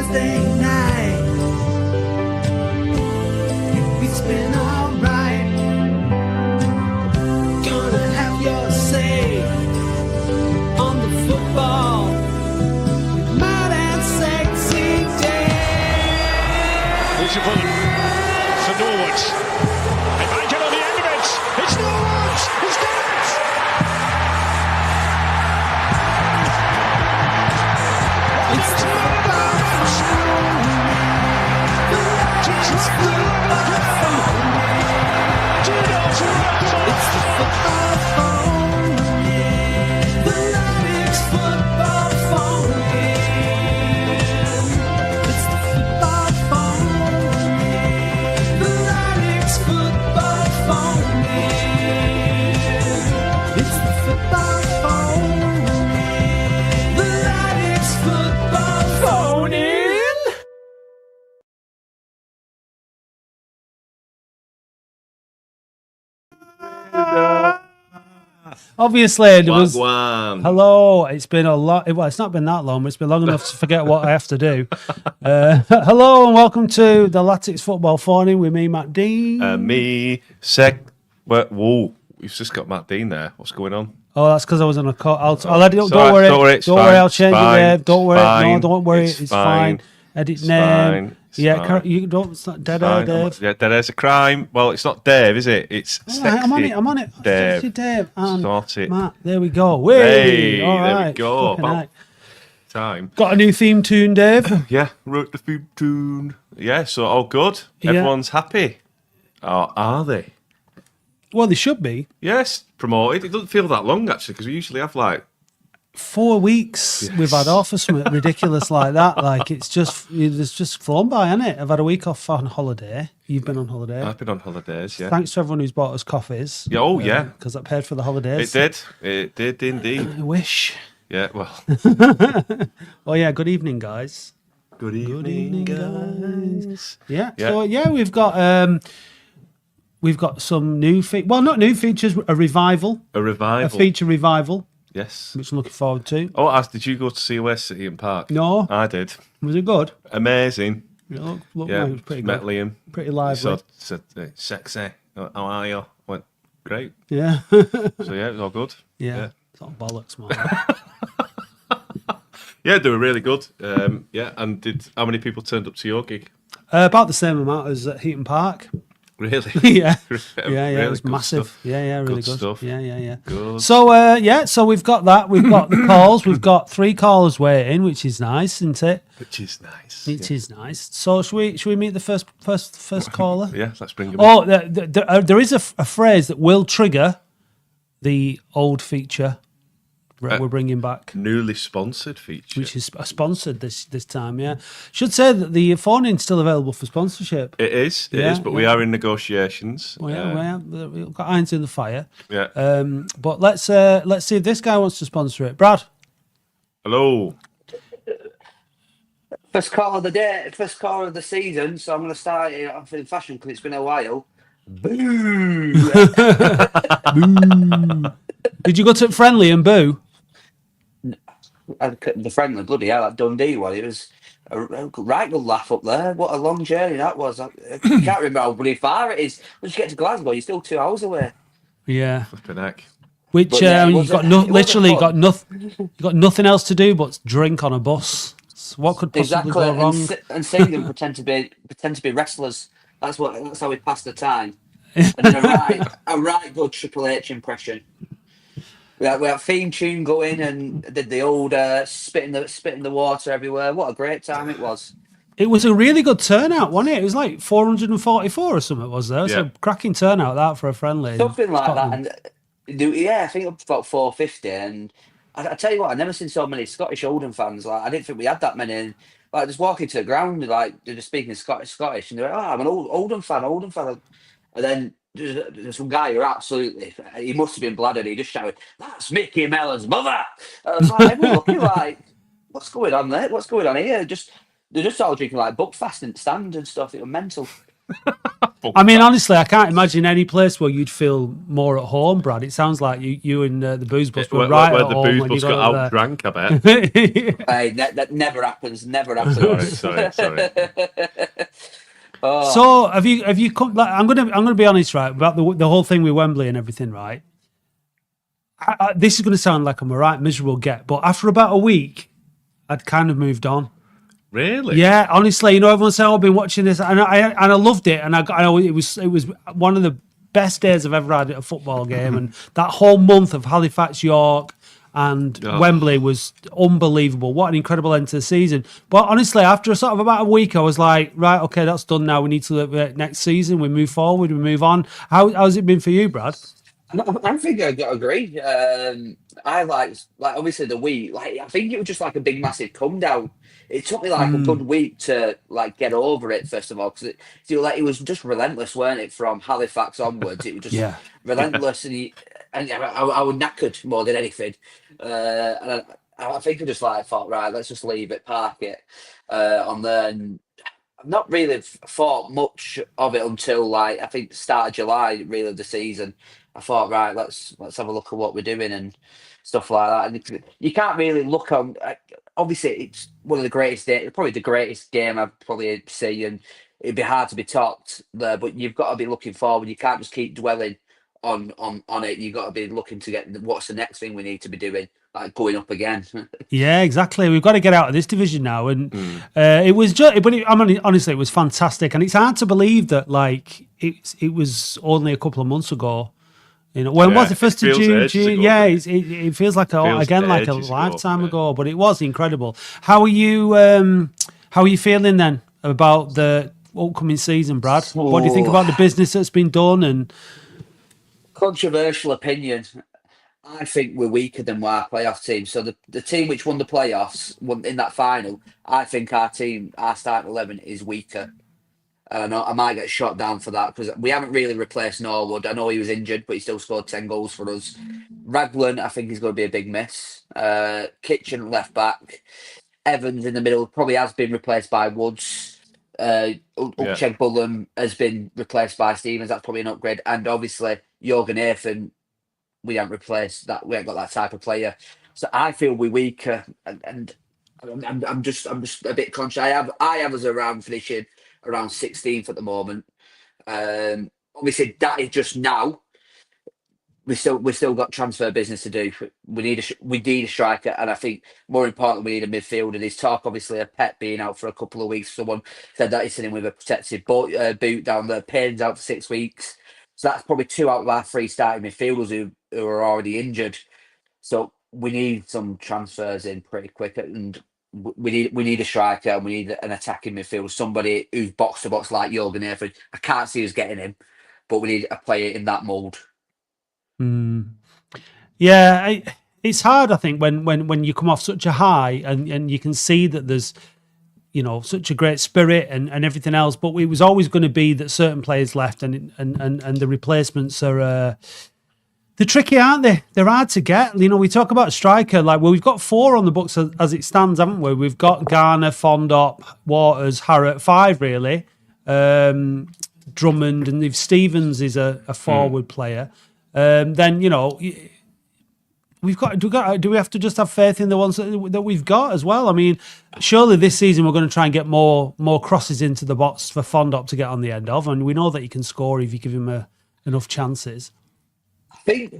Thursday night. It's been alright. Gonna have your say on the football. Mad and sexy day. Beautiful for Norwood. They might get on the end of it. It's Norwood. He's done it. It's the football phone. The Latics football phone. It's the football phone. The Latics football phone. It's the football phone. The Latics football phone in. Obviously, there was. Wagwan. Hello, it's been a lot. Well, it's not been that long, but it's been long enough to forget what I have to do. Hello, and welcome to the Latics Football Phone with me, Matt Dean. Whoa, we've just got Matt Dean there. What's going on? Oh, that's because I was on a call. I'll edit. It's Don't all right, worry. don't worry, it's Don't fine, worry. I'll it's change it fine, there. Don't it's worry. fine, No, don't worry. it's It's fine. fine, Edit it's name. fine, it's Yeah, fine. you don't. It's not dead Fine. air, Dave. Yeah, there's a crime. Well, it's not Dave, is it? It's All sexy. right, I'm on it. Dave. Sexy Dave. And Sort it. Matt, there we go. Hey, All there we right. go. Fucking Well, right. Time. Got a new theme tune, Dave. Yeah, wrote the theme tune. Yeah, so all good. Yeah. Everyone's happy. Or are they? Well, they should be. Yes, promoted. It doesn't feel that long actually, because we usually have like 4 weeks we've had off or something ridiculous like that. Like it's just flown by, hasn't it? I've had a week off on holiday. You've been on holiday. I've been on holidays. Yeah. Thanks to everyone who's bought us coffees. Yeah, oh, yeah. Because that paid for the holidays. It did indeed. I wish. Yeah, well. Oh yeah. Good evening, guys. Good evening, guys. Yeah. Yeah. So yeah, we've got some new not new features. A revival. A revival. A feature revival, Yes. which I'm looking forward to. Oh, did you go to COS City and Park? No. I did. Was it good? Amazing. It looked Yeah, like it was pretty met good. Liam. Pretty lively. Said, sexy. How are you? Went, great. Yeah. So yeah, it was all good. Yeah. It's all bollocks, man. Yeah, they were really good. Yeah, and how many people turned up to your gig? About the same amount as at Heaton Park. Really? Yeah. Really Yeah, it was good massive. stuff. Yeah, really Good good. stuff. Yeah. Good. So, so we've got that. We've got the calls. We've got 3 callers waiting, which is nice, isn't it? Which is nice. It is nice. So, should we meet the first caller? Yeah, let's bring him Oh, in. there is a phrase that will trigger the old feature we're bringing back, Newly sponsored feature. which is sponsored this time. Yeah, should say that the phone-in's still available for sponsorship. It is, but we are in negotiations. We've got irons in the fire. Yeah. But let's see if this guy wants to sponsor it. Brad. Hello. First call of the day, first call of the season. So I'm going to start it off in fashion because it's been a while. Boo! Did you go to friendly and boo? The friendly bloody hell, that Dundee one. It was a right good laugh up there. What a long journey that was. I can't remember how bloody far it is. Once you get to Glasgow, you're still 2 hours away. Yeah. Flipping heck. Which But yeah, you've got you got nothing else to do but drink on a bus. So what could possibly Exactly, go wrong? and seeing them pretend to be wrestlers. That's how we passed the time. And then a right good Triple H impression. We had theme tune going and did the old spitting the water everywhere. What a great time it was. It was a really good turnout, wasn't it? It was like 444 or something, was there? It's Yeah. a cracking turnout that for a friendly. Something like Scotland. that. And I think up to about 450. And I tell you what, I've never seen so many Scottish Oldham fans. Like I didn't think we had that many. And, like just walking to the ground, like they're just speaking Scottish, and they're like, "Oh, I'm an Oldham fan." And then there's some guy who he must have been bladdered. He just shouted, "That's Micky Mellon's mother!" I was like, everyone looking like, "What's going on there? What's going on here?" They're just all drinking like Buckfast and stand and stuff. It was mental. I mean, honestly, I can't imagine any place where you'd feel more at home, Brad. It sounds like you and the booze bus were right where at the home booze when you bus got got up out drank, I bet. there. Hey, that never happens. Never happens. Sorry. So have you come? Like, I'm gonna be honest, right, about the whole thing with Wembley and everything, right? This is gonna sound like I'm a right miserable get, but after about a week, I'd kind of moved on. Really? Yeah, honestly, everyone saying, I've been watching this, and I loved it, and I know it was one of the best days I've ever had at a football game, and that whole month of Halifax, York, and Wembley was unbelievable. What an incredible end to the season! But honestly, after sort of about a week, I was like, right, okay, that's done now. We need to look at next season. We move forward. We move on. How's it been for you, Brad? I think I agree. I like obviously the week. Like I think it was just like a big massive come down. It took me like a good week to like get over it. First of all, because it was just relentless, weren't it? From Halifax onwards, it was just relentless, and I was knackered more than anything. And I think I just like thought, right, let's just leave it, park it on there. And I've not really thought much of it until like I think the start of July, really, of the season. I thought, right, let's have a look at what we're doing and stuff like that. And you can't really look on. Obviously, it's one of the greatest, probably the greatest game I've probably seen, and it'd be hard to be topped there. But you've got to be looking forward. You can't just keep dwelling on it. You've got to be looking to get what's the next thing we need to be doing, like going up again. Yeah, exactly. We've got to get out of this division now, and it was just. But honestly, it was fantastic, and it's hard to believe that like it was only a couple of months ago. When was it? 1st of June? Yeah, it feels like a lifetime ago, but it was incredible. How are you? How are you feeling then about the upcoming season, Brad? What do you think about the business that's been done? And controversial opinion. I think we're weaker than our playoff team. So the team which won the playoffs in that final, I think our starting 11 is weaker. And I might get shot down for that because we haven't really replaced Norwood. I know he was injured, but he still scored 10 goals for us. Raglan, I think he's going to be a big miss. Kitchen left back. Evans in the middle probably has been replaced by Woods. Oldham has been replaced by Stevens. That's probably an upgrade. And obviously, Jorgen Nathan, we haven't replaced that. We haven't got that type of player. So I feel we're weaker. And I'm just a bit conscious. I have us around finishing around 16th at the moment. Obviously, that is just now. We've still got transfer business to do. We need a striker, and I think more importantly, we need a midfielder. There's talk, obviously, of Pep being out for a couple of weeks. Someone said that he's sitting with a protective boot down there. Payne's out for 6 weeks, so that's probably 2 out of our 3 starting midfielders who are already injured. So we need some transfers in pretty quick, and we need a striker, and we need an attacking midfield, somebody who's box to box like Jorgen Nathan. I can't see us getting him, but we need a player in that mould. Yeah, it's hard. I think when you come off such a high and you can see that there's such a great spirit and everything else, but it was always going to be that certain players left and the replacements are. They're tricky, aren't they? They're hard to get. We talk about striker, we've got 4 on the books as it stands, haven't we? We've got Garner, Fondop, Waters, Harrott, 5 really. Drummond, and if Stevens is a forward player, then we've got. Do we have to just have faith in the ones that we've got as well? I mean, surely this season we're going to try and get more crosses into the box for Fondop to get on the end of, and we know that he can score if you give him enough chances. I think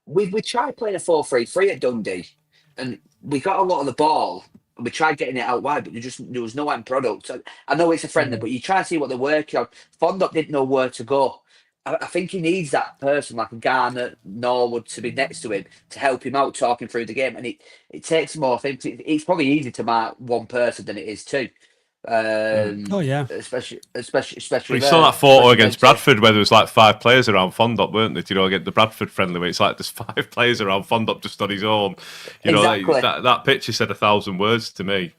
we tried playing a 4-3-3 at Dundee, and we got a lot of the ball. And we tried getting it out wide, but there was no end product. I know it's a friendly, but you try to see what they're working on. Fondop didn't know where to go. I think he needs that person like a Garner, Norwood to be next to him to help him out talking through the game, and it takes more things. It's probably easier to mark one person than it is 2. Especially. We saw that photo against Bradford where there was 5 players around Fondop, weren't there? Against the Bradford friendly, where it's there's 5 players around Fondop just on his own. Exactly. That picture said 1,000 words to me.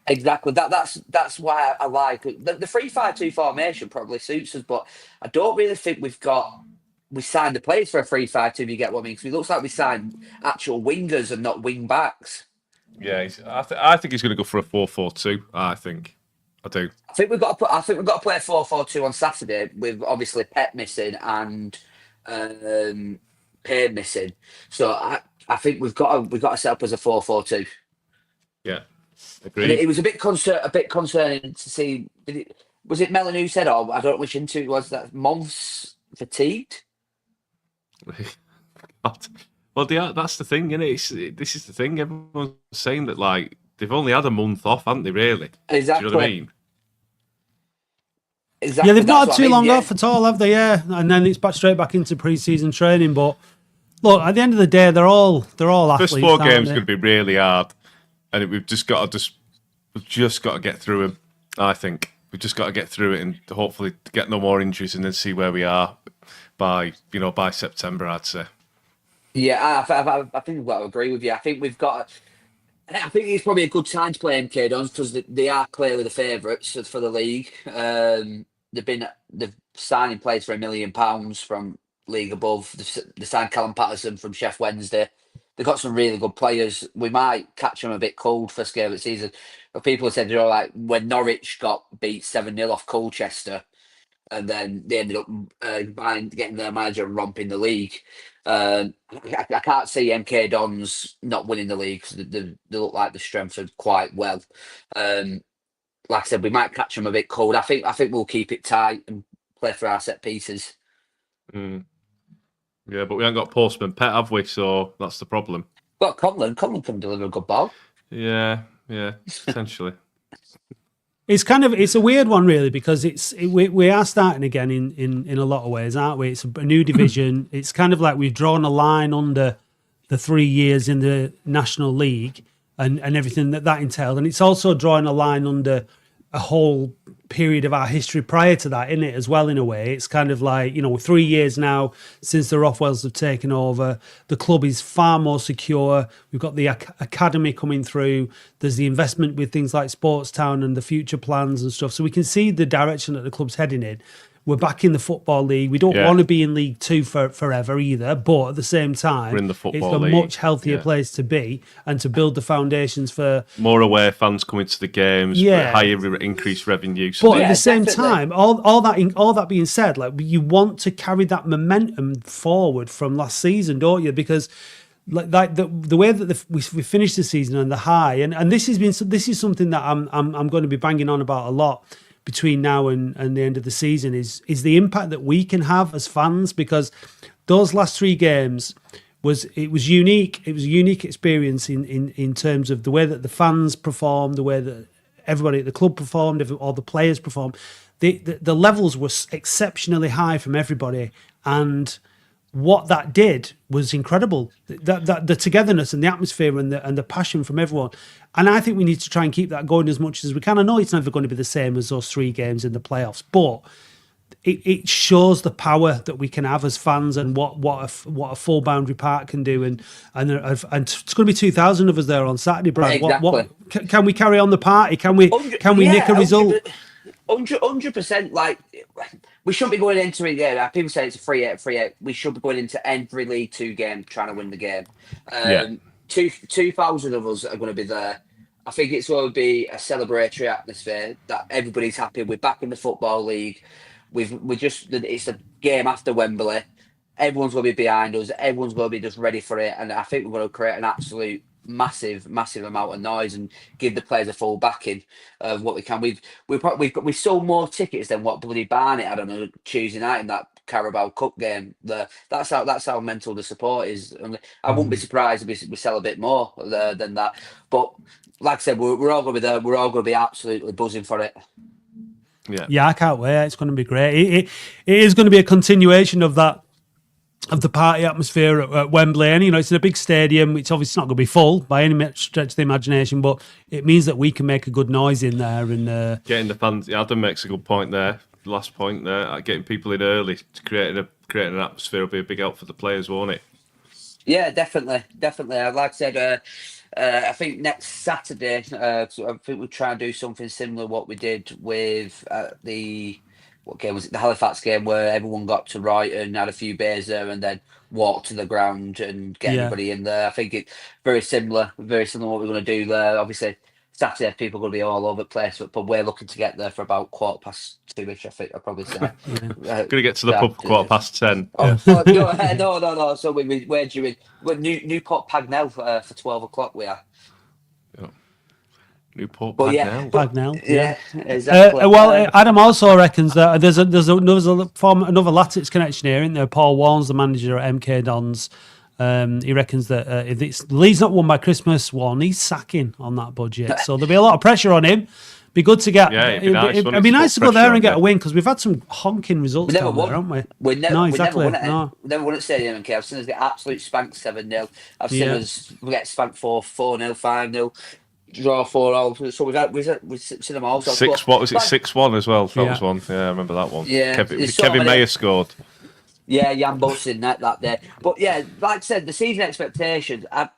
Exactly. That's why I like the 3-5-2 formation. Probably suits us, but I don't really think we signed the players for a 3-5-2. If you get what I mean? Because it looks like we signed actual wingers and not wing backs. Yeah, I think he's going to go for a 4-4-2. I think. I do. I think we've got to put. I think we've got to play a 4-4-2 on Saturday with obviously Pep missing and Payne missing. So I think we've got to set up as a 4-4-2. Yeah, And it agreed. was a bit concerning to see. Was it Mellon who said, "Oh, I don't know which into it was that Month's fatigued"? Well, that's the thing, isn't it? This is the thing. Everyone's saying that like they've only had a month off, haven't they? Really? Exactly. Do you know what I mean? Exactly. Yeah, they've not had that's too what I mean, long yeah. off at all, have they? Yeah, and then it's back straight back into pre-season training. But look, at the end of the day, they're all athletes. First 4 aren't games they? going to be really hard, and we've just got to get through them. I think we've just got to get through it and hopefully get no more injuries, and then see where we are by September. I'd say. Yeah, I think we've got to agree with you. I think we've got. I think it's probably a good time to play MK Dons because they are clearly the favourites for the league. They've signed in place for £1 million from league above. They signed Callum Patterson from Chef Wednesday. They've got some really good players. We might catch them a bit cold first game of the season. But people have said, like when Norwich got beat 7-0 off Colchester, and then they ended up getting their manager and romping the league. I can't see MK Dons not winning the league because they look like they're strengthened quite well. Like I said, we might catch them a bit cold. I think we'll keep it tight and play for our set pieces. Mm. Yeah, but we haven't got Postman Pet, have we? So that's the problem. But Conlon can deliver a good ball. Yeah, potentially. It's a weird one really because we are starting again in a lot of ways, aren't we? It's a new division. It's kind of like we've drawn a line under the 3 years in the National League and everything that entailed, and it's also drawing a line under a whole period of our history prior to that, in it as well. In a way, it's kind of like 3 years now since the Rothwells have taken over. The club is far more secure. We've got the academy coming through. There's the investment with things like Sports Town and the future plans and stuff. So we can see the direction that the club's heading in. We're back in the Football League. We don't want to be in League Two forever either, but at the same time, We're in the it's Football a League. much healthier place to be and to build the foundations for More aware fans coming to the games, higher increased revenue. So But at the same definitely. time, all that being said, like you want to carry that momentum forward from last season, don't you? Because like the way that we finished the season on the high, and this is something that I'm going to be banging on about a lot between now and the end of the season is the impact that we can have as fans, because those last 3 games was unique. It was a unique experience in terms of the way that the fans performed, the way that everybody at the club performed, all the players performed. The levels were exceptionally high from everybody, and what that did was incredible. That the togetherness and the atmosphere and the passion from everyone. And I think we need to try and keep that going as much as we can. I know it's never going to be the same as those 3 games in the playoffs, but it shows the power that we can have as fans and what a full Boundary Park can do. And it's going to be 2,000 of us there on Saturday, Brad. Exactly. Can we carry on the party? Can we nick a result? 100%. Like we shouldn't be going into it. Yeah, people say it's a 3-8. We should be going into every League Two game trying to win the game. 2,000 of us are going to be there. I think it's going to be a celebratory atmosphere that everybody's happy. We're back in the Football League. It's a game after Wembley. Everyone's going to be behind us. Everyone's going to be just ready for it. And I think we're going to create an absolute massive amount of noise and give the players a full backing of what we can. We've sold more tickets than what bloody Barnet had on a Tuesday night in that Carabao Cup game. That's how mental the support is. And I wouldn't be surprised if we sell a bit more than that. But like I said, we're all going to be there. We're all going to be absolutely buzzing for it. Yeah, I can't wait. It's going to be great. It is going to be a continuation of that, of the party atmosphere at Wembley. And, it's in a big stadium. It's obviously not going to be full by any stretch of the imagination, but it means that we can make a good noise in there. And getting the fans, Adam makes a good point there. Last point there, getting people in early to creating an atmosphere will be a big help for the players, won't it? Yeah, definitely. Like I said, I think next Saturday, I think we'll try and do something similar to what we did with what game was it? The Halifax game, where everyone got to Brighton, had a few beers there, and then walked to the ground and get everybody in there. I think it's very similar what we're going to do there. Obviously, Saturday, people are going to be all over the place, but we're looking to get there for about 2:15, I think I'd probably say. Going to get to the pub 10:15. Oh, Yeah. no. So we're doing Newport Pagnell for 12 o'clock. We are. Newport But Pagnell. Pagnell, Yeah, exactly. Adam also reckons that there's another Latics connection here, isn't there? Paul Warren's the manager at MK Dons. He reckons that if Leeds not won by Christmas, he's sacking on that budget. So there'll be a lot of pressure on him. Be good to get. Yeah, it'd be nice to go there and get on a win because we've had some honking results We never down there, won. haven't we? We never won it. No. We never won at Stadium MK. I've seen us get absolute spanked 7-0. I've seen us get spanked 4-0, 5-0. Draw 4-0. So we've seen them all. So 6. What was it? 6-1 as well. That Yeah. was one. Yeah, I remember that one. Yeah, Kevin there's so many- Mayer scored. Yeah, Jan Bussin that day. But yeah, like I said, the season expectations, I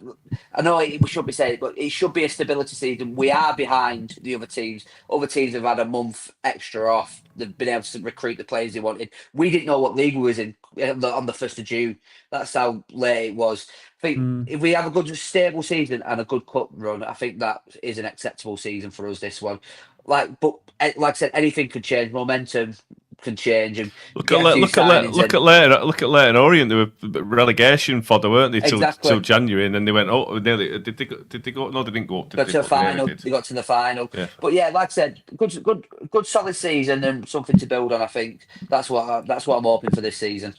know we should be saying it, but it should be a stability season. We are behind the other teams. Other teams have had a month extra off. They've been able to recruit the players they wanted. We didn't know what league we was in on the 1st of June. That's how late it was. I think if we have a good, stable season and a good cup run, I think that is an acceptable season for us, this one. Like I said, anything could change. Momentum can change. And Look at Leyton Orient. They were relegation fodder, weren't they? Till January, and then they went. Oh, nearly. Did they go? No, they didn't go up. Got to the final. They got to the final. Yeah. But yeah, like I said, good solid season and something to build on. I think that's what I'm hoping for this season.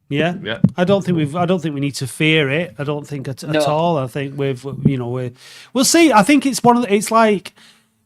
Yeah. I don't think we need to fear it. I don't think at all. I think we'll see. I think it's like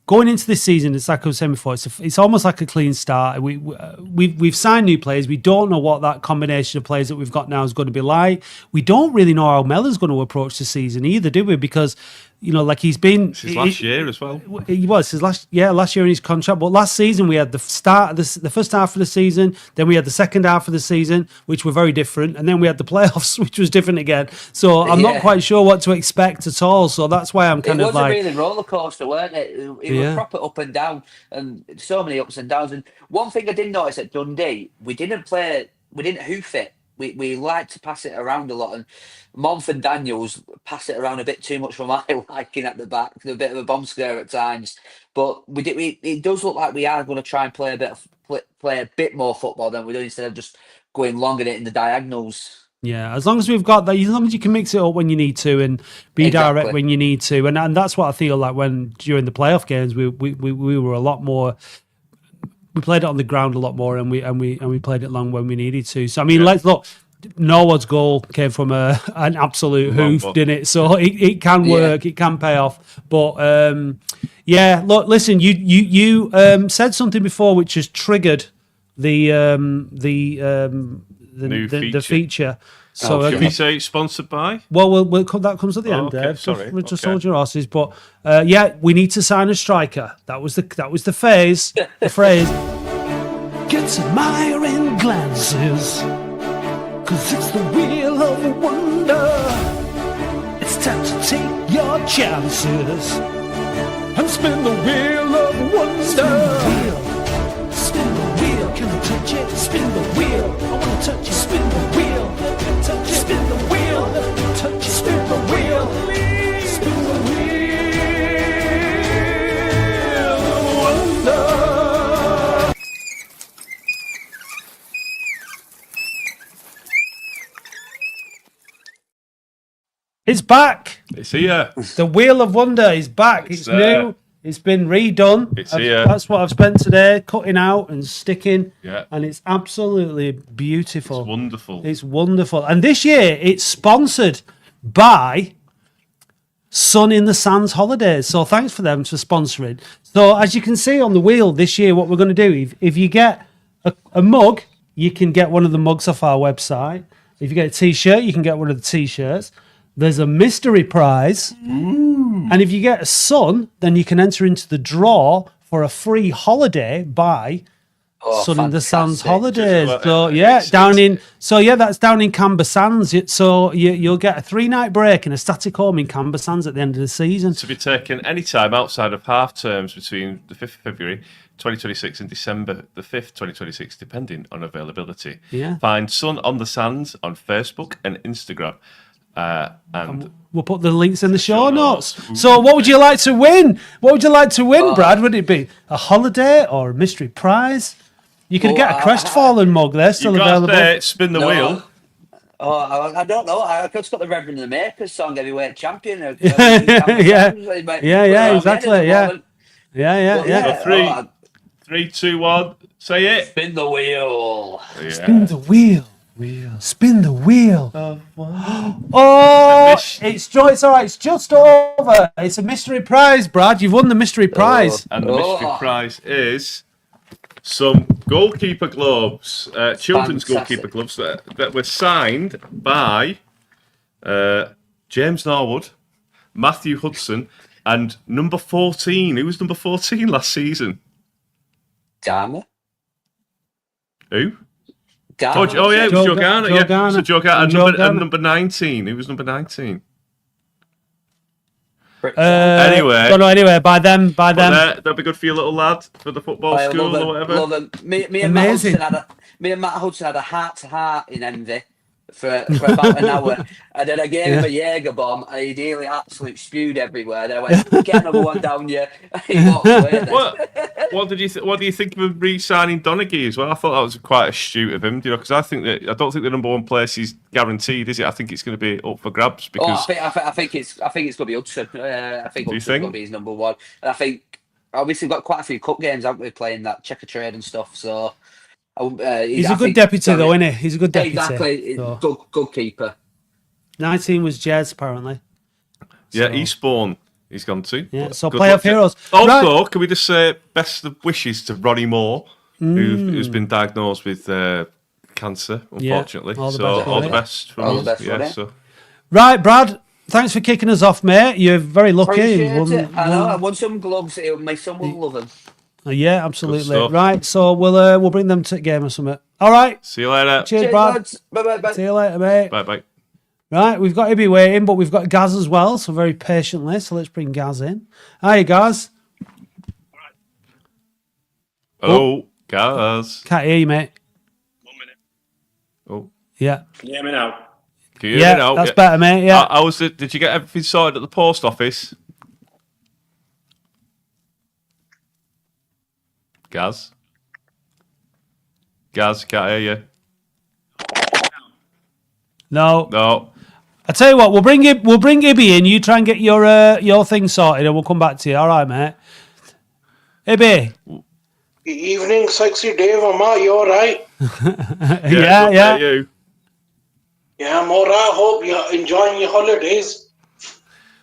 going into this season. It's like I was saying before. It's almost like a clean start. We've signed new players. We don't know what that combination of players that we've got now is going to be like. We don't really know how Mellon's going to approach the season either, do we? Because like he's been. It's his last year as well. He was his last year in his contract. But last season we had the first half of the season, then we had the second half of the season, which were very different, and then we had the playoffs, which was different again. So I'm not quite sure what to expect at all. So that's why I'm kind of like. It was a really roller coaster, weren't it? It was proper up and down, and so many ups and downs. And one thing I did notice at Dundee, we didn't hoof it. We like to pass it around a lot, and Monf and Daniels pass it around a bit too much for my liking at the back. They're a bit of a bomb scare at times, but it does look like we are going to try and play a bit more football than we do, instead of just going long at it in the diagonals. Yeah, as long as we've got that, as long as you can mix it up when you need to and be direct when you need to, and that's what I feel like when during the playoff games we were a lot more. We played it on the ground a lot more, and we played it long when we needed to. So I mean, let's look. Norwood's goal came from an absolute hoof, didn't it? So it can work, it can pay off. But look, listen, you said something before which has triggered the feature. So Should we say it's sponsored by? Well, that comes at the end, okay, Dave. sorry. We just hold your horses, but we need to sign a striker. That was the phase, the phrase. Get admiring glances, 'cause it's the wheel of wonder. It's time to take your chances and spin the wheel of wonder. Spin the wheel, can I touch it? Spin the wheel, I wanna touch it. Spin the wheel, touch it. Spin the wheel, touch it. Spin the wheel, spin the wheel of wonder. It's back. It's here. The Wheel of Wonder is back. It's new. It's been redone. It's here. That's what I've spent today cutting out and sticking. Yeah. And it's absolutely beautiful. It's wonderful. It's wonderful. And this year it's sponsored by Sun in the Sands Holidays. So thanks for them for sponsoring. So as you can see on the wheel this year, what we're going to do, if you get a mug, you can get one of the mugs off our website. If you get a T-shirt, you can get one of the T-shirts. There's a mystery prize. And if you get a Sun, then you can enter into the draw for a free holiday by Sun in the Sands Holidays. So that's down in Camber Sands. So you'll get a 3-night break in a static home in Camber Sands at the end of the season. To be taken any time outside of half terms between the 5th of February 2026 and December the 5th, 2026, depending on availability. Yeah. Find Sun on the Sands on Facebook and Instagram. And we'll put the links in the show show notes. notes. So, what would you like to win? What would you like to win, Brad? Would it be a holiday or a mystery prize? You could get a crestfallen mug. They're still you available. got spin the wheel. I don't know. I just got the Reverend and the Makers song, heavyweight champion. Yeah, exactly. Yeah. So 3, 2, 1. Say it. Spin the wheel. Yeah. Spin the wheel. Spin the wheel. Oh, it's all right. It's just over. It's a mystery prize, Brad. You've won the mystery prize. And the mystery prize is some goalkeeper gloves, children's goalkeeper gloves that were signed by James Norwood, Matthew Hudson, and number 14. Who was number 14 last season? Garner. Who? Garner. Oh yeah, it was Joe Garner. Joe Garner. So Joe Garner. Garner. And number 19. Who was number 19? Anyway, by them. That'd be good for your little lad for the football school or whatever. Love them. Me and Matt Hudson had a heart-to-heart in envy for about an hour, and then I gave him a Jaeger bomb, and he nearly absolutely spewed everywhere. Then I went, "Get another one down you." He walked away. What do you think of him re-signing Donaghy as well? I thought that was quite astute of him, because I don't think the number one place is guaranteed, is it? I think it's going to be up for grabs because I think it's going to be Hudson. I think Hudson's going to be his number one. And I think obviously we've got quite a few cup games, haven't we, playing that checker trade and stuff. So he's a good deputy, though, isn't he? He's a good deputy. Exactly, so. good keeper. 19 was Jez, apparently. Yeah, Eastbourne he's gone to. Yeah, so playoff heroes. Also, can we just say best of wishes to Ronnie Moore, who's been diagnosed with cancer, unfortunately. Yeah, all the best from us. Yeah, Right, Brad, thanks for kicking us off, mate. You're very lucky. I know, I won some gloves. My son will love them. Yeah, absolutely. Right, so we'll bring them to the game or something. All right. See you later. Cheers, Brad. Bye. See you later, mate. Bye. Right, we've got Ibby waiting, but we've got Gaz as well, so very patiently. So let's bring Gaz in. Hi, Gaz. Hello, Gaz. Can't hear you, mate. 1 minute. Oh. Yeah. Can you hear me now? Can you hear me now? That's better, mate. Yeah. Did you get everything sorted at the post office? Gaz, can't hear you. No. I tell you what, we'll bring Ibby in. You try and get your thing sorted, and we'll come back to you. All right, mate. Ibby. Evening, sexy Dave. You all right? Yeah. You? Yeah, I'm all right. Hope you're enjoying your holidays.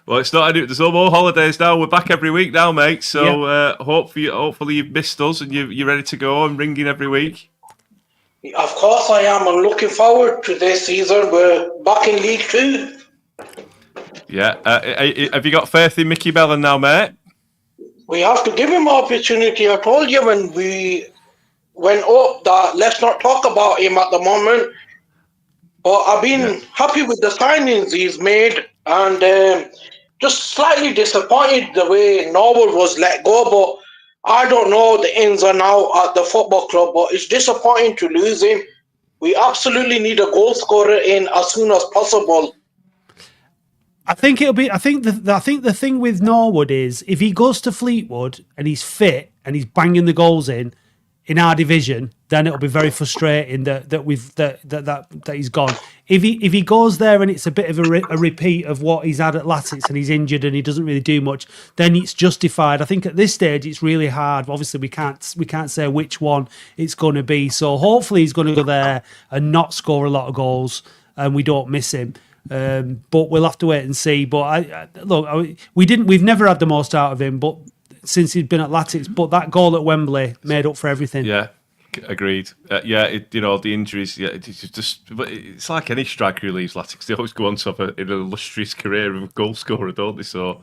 Well, it's not. There's no more holidays now. We're back every week now, mate. So hopefully you've missed us and you're ready to go and ringing every week. Of course I am. I'm looking forward to this season. We're back in League 2. Yeah. Have you got faith in Micky Mellon now, mate? We have to give him opportunity. I told you when we went up that let's not talk about him at the moment. But I've been happy with the signings he's made, and just slightly disappointed the way Norwood was let go. But I don't know the ins and outs at the football club, but it's disappointing to lose him. We absolutely need a goal scorer in as soon as possible. I think the thing with Norwood is if he goes to Fleetwood and he's fit and he's banging the goals in our division, then it'll be very frustrating that he's gone. If he goes there and it's a bit of a repeat of what he's had at Latics and he's injured and he doesn't really do much, then it's justified. I think at this stage it's really hard. Obviously we can't say which one it's going to be. So hopefully he's going to go there and not score a lot of goals and we don't miss him. But we'll have to wait and see. But we've never had the most out of him, but since he's been at Latics, but that goal at Wembley made up for everything. Yeah, agreed. The injuries. Yeah, it's like any striker who leaves Latics. They always go on to have an illustrious career of a goal scorer, don't they? So,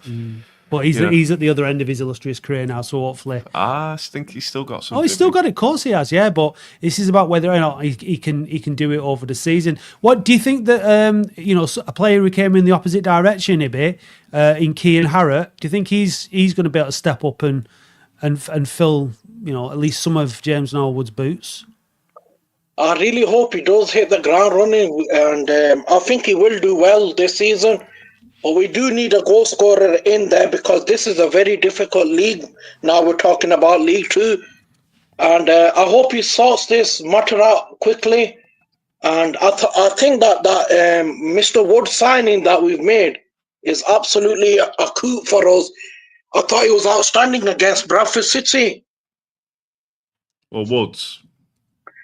but he's at the other end of his illustrious career now. So hopefully, I think he's still got something. Oh, he's still got it. Of course he has. Yeah, but this is about whether or not he can do it over the season. What do you think that a player who came in the opposite direction, Ibby, in Kean Harrott? Do you think he's going to be able to step up and fill at least some of James Norwood's boots? I really hope he does hit the ground running, and I think he will do well this season. But we do need a goal scorer in there because this is a very difficult league. Now we're talking about League Two, and I hope he sorts this matter out quickly. And I think that Mr. Wood signing that we've made is absolutely a coup for us. I thought he was outstanding against Bradford City. Well, Woods.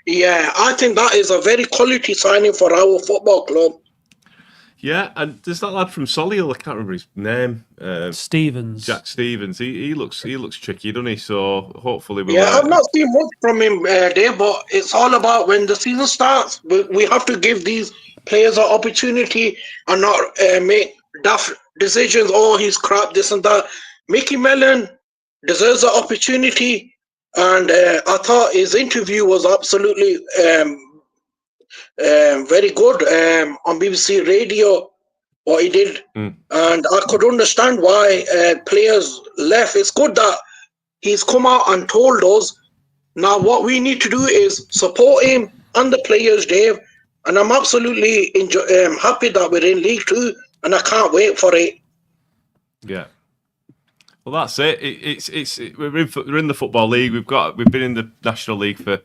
Yeah, I think that is a very quality signing for our football club. Yeah, and there's that lad from Solihull, I can't remember his name. Stevens. Jack Stevens. He looks tricky, doesn't he? So hopefully we'll... Yeah, I've not seen much from him there, but it's all about when the season starts. We have to give these players an opportunity and not make daft decisions. Oh, he's crap, this and that. Micky Mellon deserves an opportunity, and I thought his interview was absolutely very good on BBC Radio, what he did. And I could understand why players left. It's good that he's come out and told us. Now what we need to do is support him and the players, Dave. And I'm absolutely happy that we're in League Two, and I can't wait for it. Yeah. Well, that's it. We're in the Football League. We've been in the National League for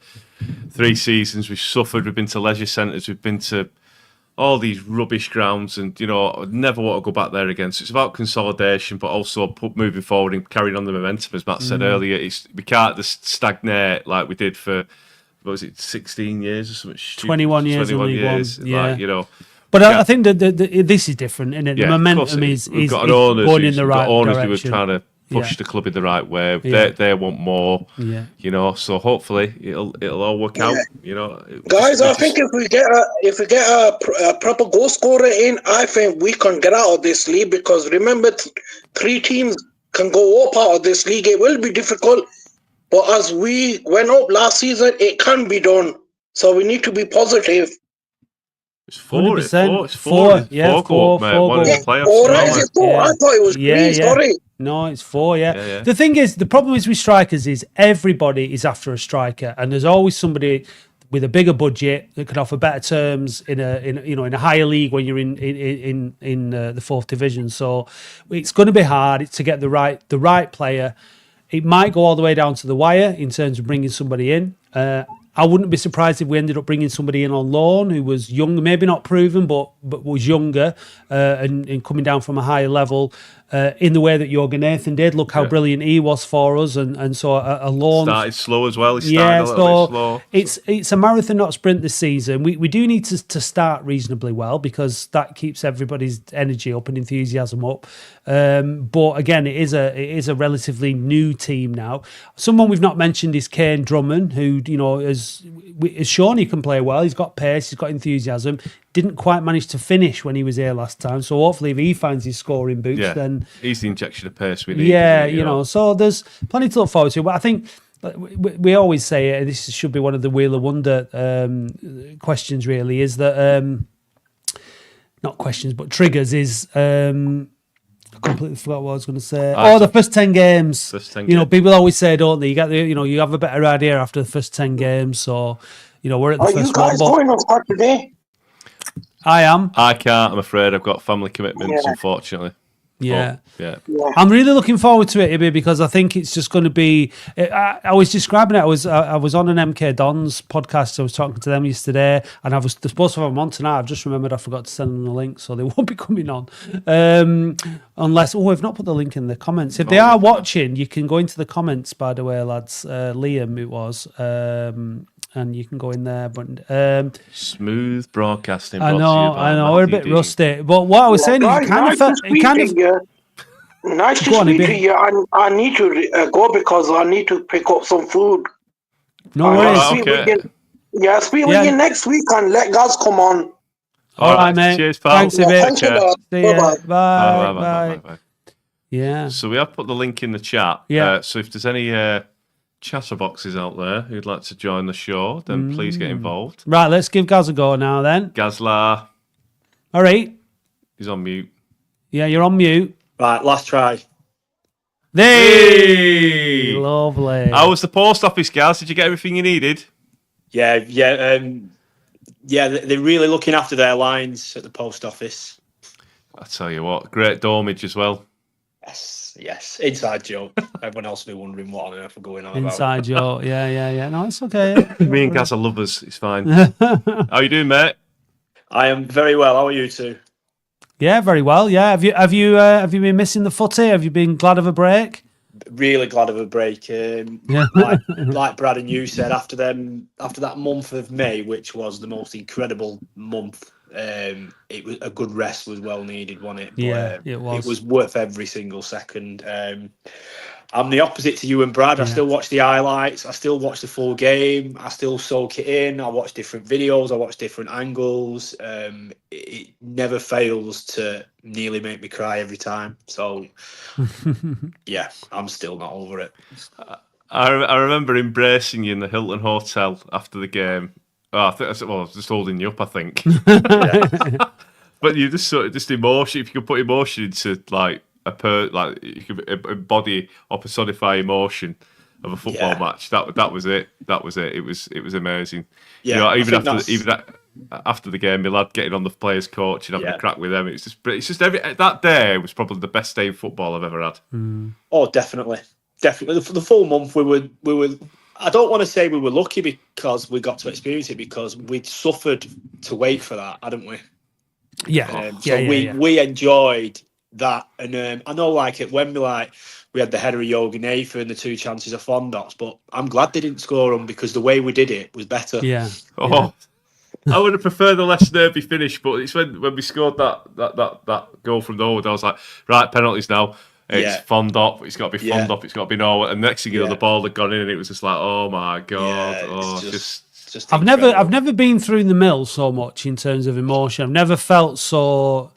3 seasons. We've suffered. We've been to leisure centres. We've been to all these rubbish grounds, and I never want to go back there again. So it's about consolidation, but also moving forward and carrying on the momentum, as Matt said earlier. We can't just stagnate like we did for 16 years or something. 21 years in League One. Yeah. But Yeah. I think that this is different, isn't it? The momentum is going in the right owners direction. who are trying to push the club in the right way. They want more. Yeah. So hopefully it'll all work out. Guys, I think if we get a proper goal scorer in, I think we can get out of this league, because remember, 3 teams can go up out of this league. It will be difficult, but as we went up last season, it can be done. So we need to be positive. It's 4. It's 4. It's 4. Yeah, 4 mate. goals. One in the playoffs. All right, it's 4. I thought it was 3. Sorry. No, it's 4. Yeah. The thing is, the problem is with strikers is everybody is after a striker, and there's always somebody with a bigger budget that can offer better terms in a higher league when you're in the 4th division. So it's going to be hard to get the right player. It might go all the way down to the wire in terms of bringing somebody in. I wouldn't be surprised if we ended up bringing somebody in on loan who was young, maybe not proven, but was younger and coming down from a higher level in the way that Jorgen Nathan did. Look how brilliant he was for us, and so a loan started slow as well. He started a little bit slow. It's a marathon, not a sprint this season. We do need to start reasonably well, because that keeps everybody's energy up and enthusiasm up. But again, it is a relatively new team now. Someone we've not mentioned is Kane Drummond, who has shown he can play well. He's got pace, he's got enthusiasm. Didn't quite manage to finish when he was here last time. So hopefully, if he finds his scoring boots, then he's the injection of pace we need. So there's plenty to look forward to. But I think we always say it. This should be one of the Wheel of Wonder questions. Really, is that not questions, but triggers? Is I completely forgot what I was going to say. The first 10 games. People always say, don't they? You get you have a better idea after the first 10 games. So we're at the first one. Are you guys going on Saturday? I am. I can't. I'm afraid I've got family commitments, unfortunately. Yeah. Yeah. I'm really looking forward to it, Ibi, because I think it's just going to be. I was describing it. I was on an MK Dons podcast. I was talking to them yesterday, and I was supposed to have them on tonight. I've just remembered I forgot to send them the link, so they won't be coming on unless. I've not put the link in the comments. If they are watching, you can go into the comments. By the way, lads, Liam, it was. And you can go in there, but smooth broadcasting. I know, we're a bit rusty. But what I was saying is, nice to speak to you. I need to go because I need to pick up some food. No worries. Speak with you next week and let guys come on. All right, mate. Cheers, pal. Thanks a bit. Thanks a lot. Bye. Bye. Yeah. So we have put the link in the chat. Yeah. So if there's any chatterboxes out there who'd like to join the show, then please get involved. Right, let's give Gaz a go now then. Gazla. All right. He's on mute. Yeah, you're on mute. Right, last try. Hey! Lovely. How was the post office, Gaz? Did you get everything you needed? Yeah. They're really looking after their lines at the post office. I tell you what, great domage as well. Yes. Inside joke. Everyone else will be wondering what on earth we're going on about. Inside joke. Yeah. No, it's okay. Me and Gaz are lovers. It's fine. How you doing, mate? I am very well. How are you two? Yeah, very well. Yeah. Have you been missing the footy? Have you been glad of a break? Really glad of a break. Like Brad and you said, after that month of May, which was the most incredible month, it was a good rest was well needed, wasn't it? But, it was. It was worth every single second. I'm the opposite to you and Brad. I still watch the highlights. I still watch the full game. I still soak it in. I watch different videos. I watch different angles. It never fails to nearly make me cry every time. So, yeah, I'm still not over it. I remember embracing you in the Hilton Hotel after the game. Oh, I was just holding you up, I think. But you just sort of emotion. If you could put emotion into you could embody or personify emotion of a football match. That was it. It was amazing. Yeah, even after the game, my lad getting on the players' coach and having a crack with them. It's just that day was probably the best day in football I've ever had. Oh, definitely. For the full month, we were. I don't want to say we were lucky because we got to experience it, because we'd suffered to wait for that, hadn't we? Yeah. We enjoyed that, and I know, like at Wembley, we had the header of Yogi Nathan and the 2 chances of Fondots, but I'm glad they didn't score them because the way we did it was better. Yeah. I would have preferred the less nervy finish, but it's when we scored that goal from Norwood, I was like, right, penalties now. It's Fondop. It's got to be Fondop. It's got to be Norwood. And next thing you know, the ball had gone in, and it was just like, oh my god! Just I've never been through the mill so much in terms of emotion. I've never felt so.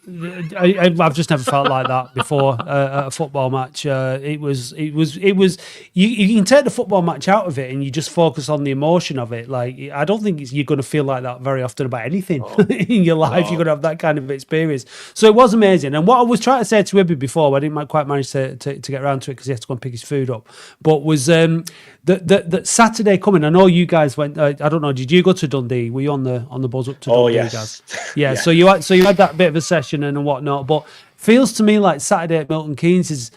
I've just never felt like that before at a football match. It was. You can take the football match out of it, and you just focus on the emotion of it. Like, I don't think you're going to feel like that very often about anything in your life. You're going to have that kind of experience. So it was amazing. And what I was trying to say to Ibby before, I didn't quite manage to get around to it because he had to go and pick his food up. But was that Saturday coming? I know you guys went. I don't know. Did you go to Dundee? Were you on the buzz up to Dundee? Yes. Guys? Yeah. So you had that bit of a session and whatnot, but feels to me like Saturday at Milton Keynes is.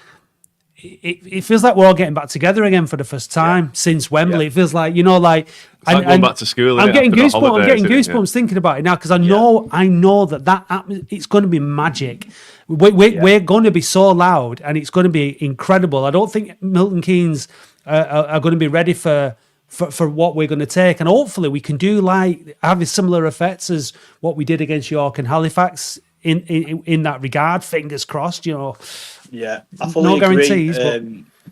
It feels like we're all getting back together again for the first time since Wembley. It feels like, it's like going back to school. I'm getting goosebumps thinking about it now because I know that it's going to be magic. We're going to be so loud and it's going to be incredible. I don't think Milton Keynes are going to be ready for what we're going to take, and hopefully we can do have similar effects as what we did against York and Halifax in that regard. Fingers crossed, Yeah, I fully agree. Guarantees, but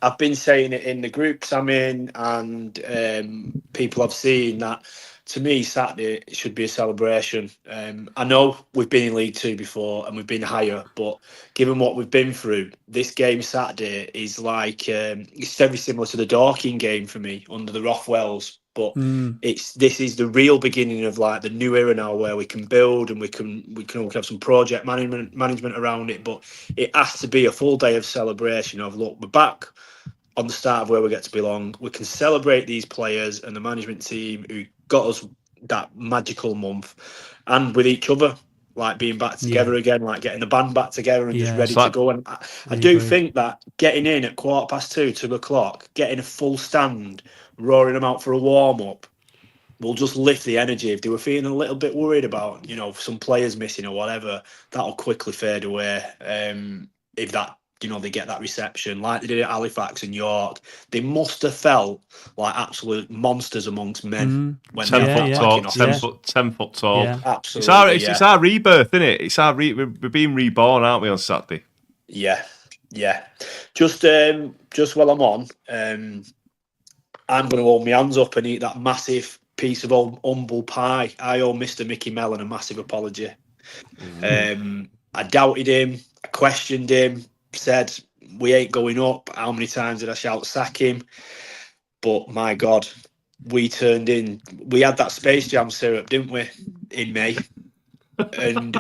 I've been saying it in the groups I'm in, and people have seen that. To me, Saturday should be a celebration. I know we've been in League Two before and we've been higher, but given what we've been through, this game Saturday is like it's very similar to the Dorking game for me under the Rothwells. But this is the real beginning of like the new era now, where we can build and we can have some project management around it. But it has to be a full day of celebration of, look, we're back on the start of where we get to belong. We can celebrate these players and the management team who got us that magical month, and with each other, like being back together again, like getting the band back together and just ready to go. And I do think that getting in at 2:15, 2 o'clock, getting a full stand, roaring them out for a warm-up, will just lift the energy. If they were feeling a little bit worried about, some players missing or whatever, that'll quickly fade away. If that, they get that reception like they did at Halifax and York, they must have felt like absolute monsters amongst men. When 10 foot tall. Yeah. Absolutely. It's our rebirth, isn't it? We're being reborn, aren't we, on Saturday? Yeah. Just while I'm on, I'm going to hold my hands up and eat that massive piece of old humble pie. I owe Mr. Micky Mellon a massive apology. I doubted him. I questioned him. Said, we ain't going up. How many times did I shout sack him? But my God, we turned in. We had that Space Jam syrup, didn't we, in May? and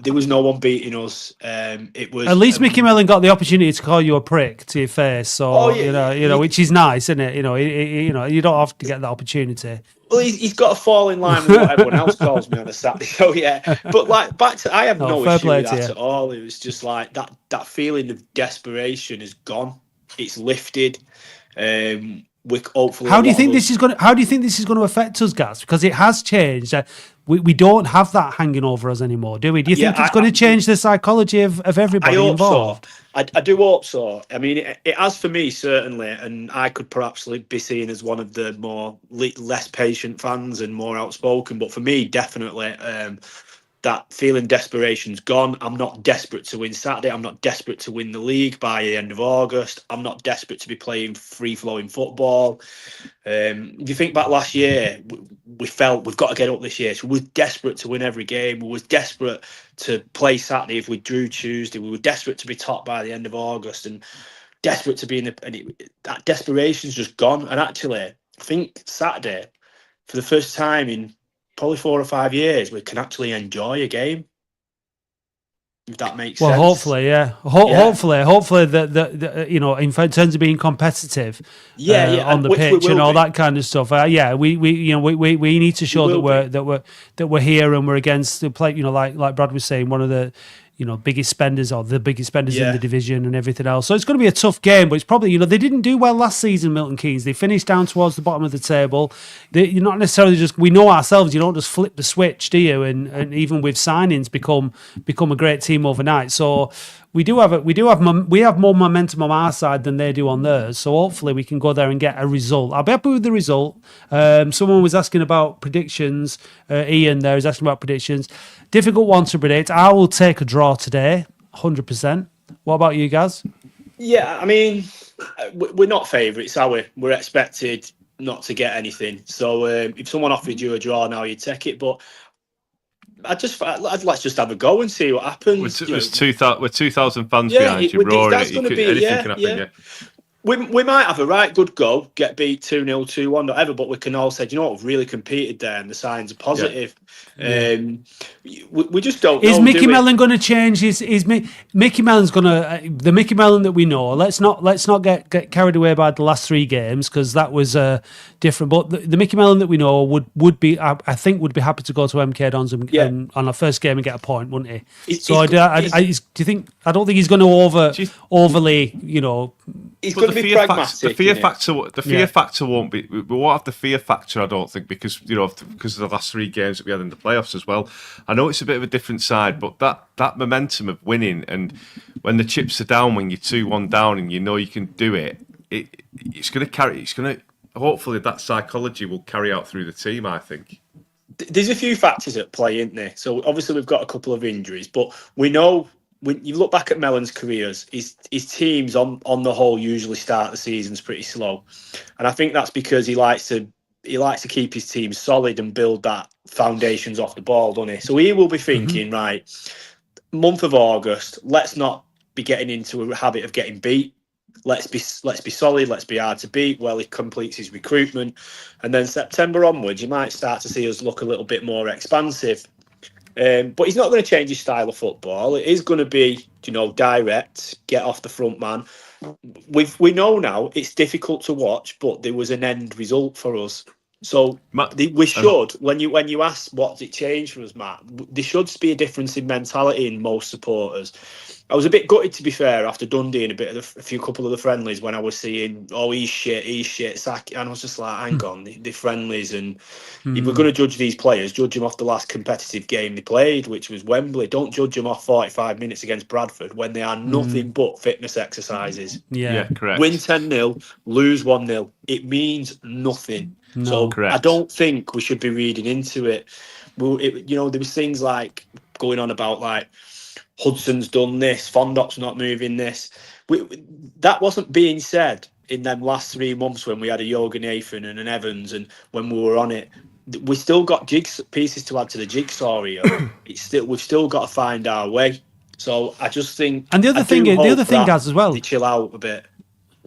there was no one beating us. It was At least Micky Mellon got the opportunity to call you a prick to your face, so Oh, yeah, which is nice, isn't it? You don't have to get that opportunity. Well, he's got to fall in line with what everyone else calls me on a Saturday. So yeah, but like back to, I have no fair issue play with to that you. at all. It was just like that feeling of desperation is gone. It's lifted. We hopefully. How do you think this is going to affect us, Gaz? Because it has changed. We don't have that hanging over us anymore, do we? Do you think it's going to change the psychology of everybody I hope involved? so. I do hope so. I mean, it has for me, certainly, and I could perhaps be seen as one of the more less patient fans and more outspoken, but for me, definitely, that feeling desperation's gone. I'm not desperate to win Saturday. I'm not desperate to win the league by the end of August. I'm not desperate to be playing free-flowing football. If you think back last year, we felt we've got to get up this year. So we were desperate to win every game. We were desperate to play Saturday if we drew Tuesday. We were desperate to be top by the end of August and desperate to be in that desperation's just gone. And actually, I think Saturday, for the first time in probably 4 or 5 years, we can actually enjoy a game. If that makes sense. Well, hopefully, yeah. Hopefully that in terms of being competitive, on the pitch and all that kind of stuff. We need to show that we're here and we're against the play. Like Brad was saying, one of the biggest spenders or the biggest spenders in the division and everything else. So it's going to be a tough game, but it's probably they didn't do well last season, Milton Keynes. They finished down towards the bottom of the table. You're not necessarily we know ourselves. You don't just flip the switch, do you? And even with signings, become a great team overnight. So we have more momentum on our side than they do on theirs. So hopefully we can go there and get a result. I'll be happy with the result. Someone was asking about predictions. Ian there is asking about predictions. Difficult one to predict. I will take a draw today, 100%. What about you guys? Yeah, I mean, we're not favourites, are we? We're expected not to get anything. So if someone offered you a draw now, you'd take it. But let's just have a go and see what happens. We're 2,000 fans behind you, roaring. Anything can happen, yeah. We might have a right good go, get beat 2-0, 2-1, whatever, but we can all say, you know what, we've really competed there and the signs are positive. Yeah. We just don't know. Is Micky Mellon going to change Micky Mellon's going to the Micky Mellon that we know? Let's not get carried away by the last 3 games because that was different. But the Micky Mellon that we know would be happy to go to MK Dons and on our first game and get a point, wouldn't he? Do you think? I don't think he's going to overly, He's going to be pragmatic. The fear factor won't be. We won't have the fear factor, I don't think, because because of the last 3 games that we had in the playoffs as well. I know it's a bit of a different side, but that momentum of winning and when the chips are down, when you're 2-1 down and you know you can do it, it's going to carry. It's going to hopefully that psychology will carry out through the team. I think. There's a few factors at play, isn't there? So obviously we've got a couple of injuries, but we know. When you look back at Mellon's careers, his teams on the whole usually start the seasons pretty slow, and I think that's because he likes to keep his team solid and build that foundations off the ball, doesn't he? So he will be thinking, right, month of August, let's not be getting into a habit of getting beat. Let's be solid. Let's be hard to beat while he completes his recruitment, and then September onwards, you might start to see us look a little bit more expansive. But he's not going to change his style of football. It is going to be, direct, get off the front man. We know now it's difficult to watch, but there was an end result for us. So we should, when you ask what's it changed for us, Matt, there should be a difference in mentality in most supporters. I was a bit gutted, to be fair, after Dundee and a couple of the friendlies when I was seeing, he's shit, sack, and I was just like, hang on, the friendlies, and if we're going to judge these players, judge them off the last competitive game they played, which was Wembley. Don't judge them off 45 minutes against Bradford when they are nothing but fitness exercises. Yeah, correct. Win 10-0, lose 1-0. It means nothing. No, so correct. I don't think we should be reading into it. Well, there was things like going on about like Hudson's done this, Fondop's not moving this. That wasn't being said in them last 3 months when we had a Jorgen Nathan and an Evans, and when we were on it. We still got pieces to add to the jigsaw here. We've still got to find our way. So I just think. And the other thing, guys, as well. They chill out a bit.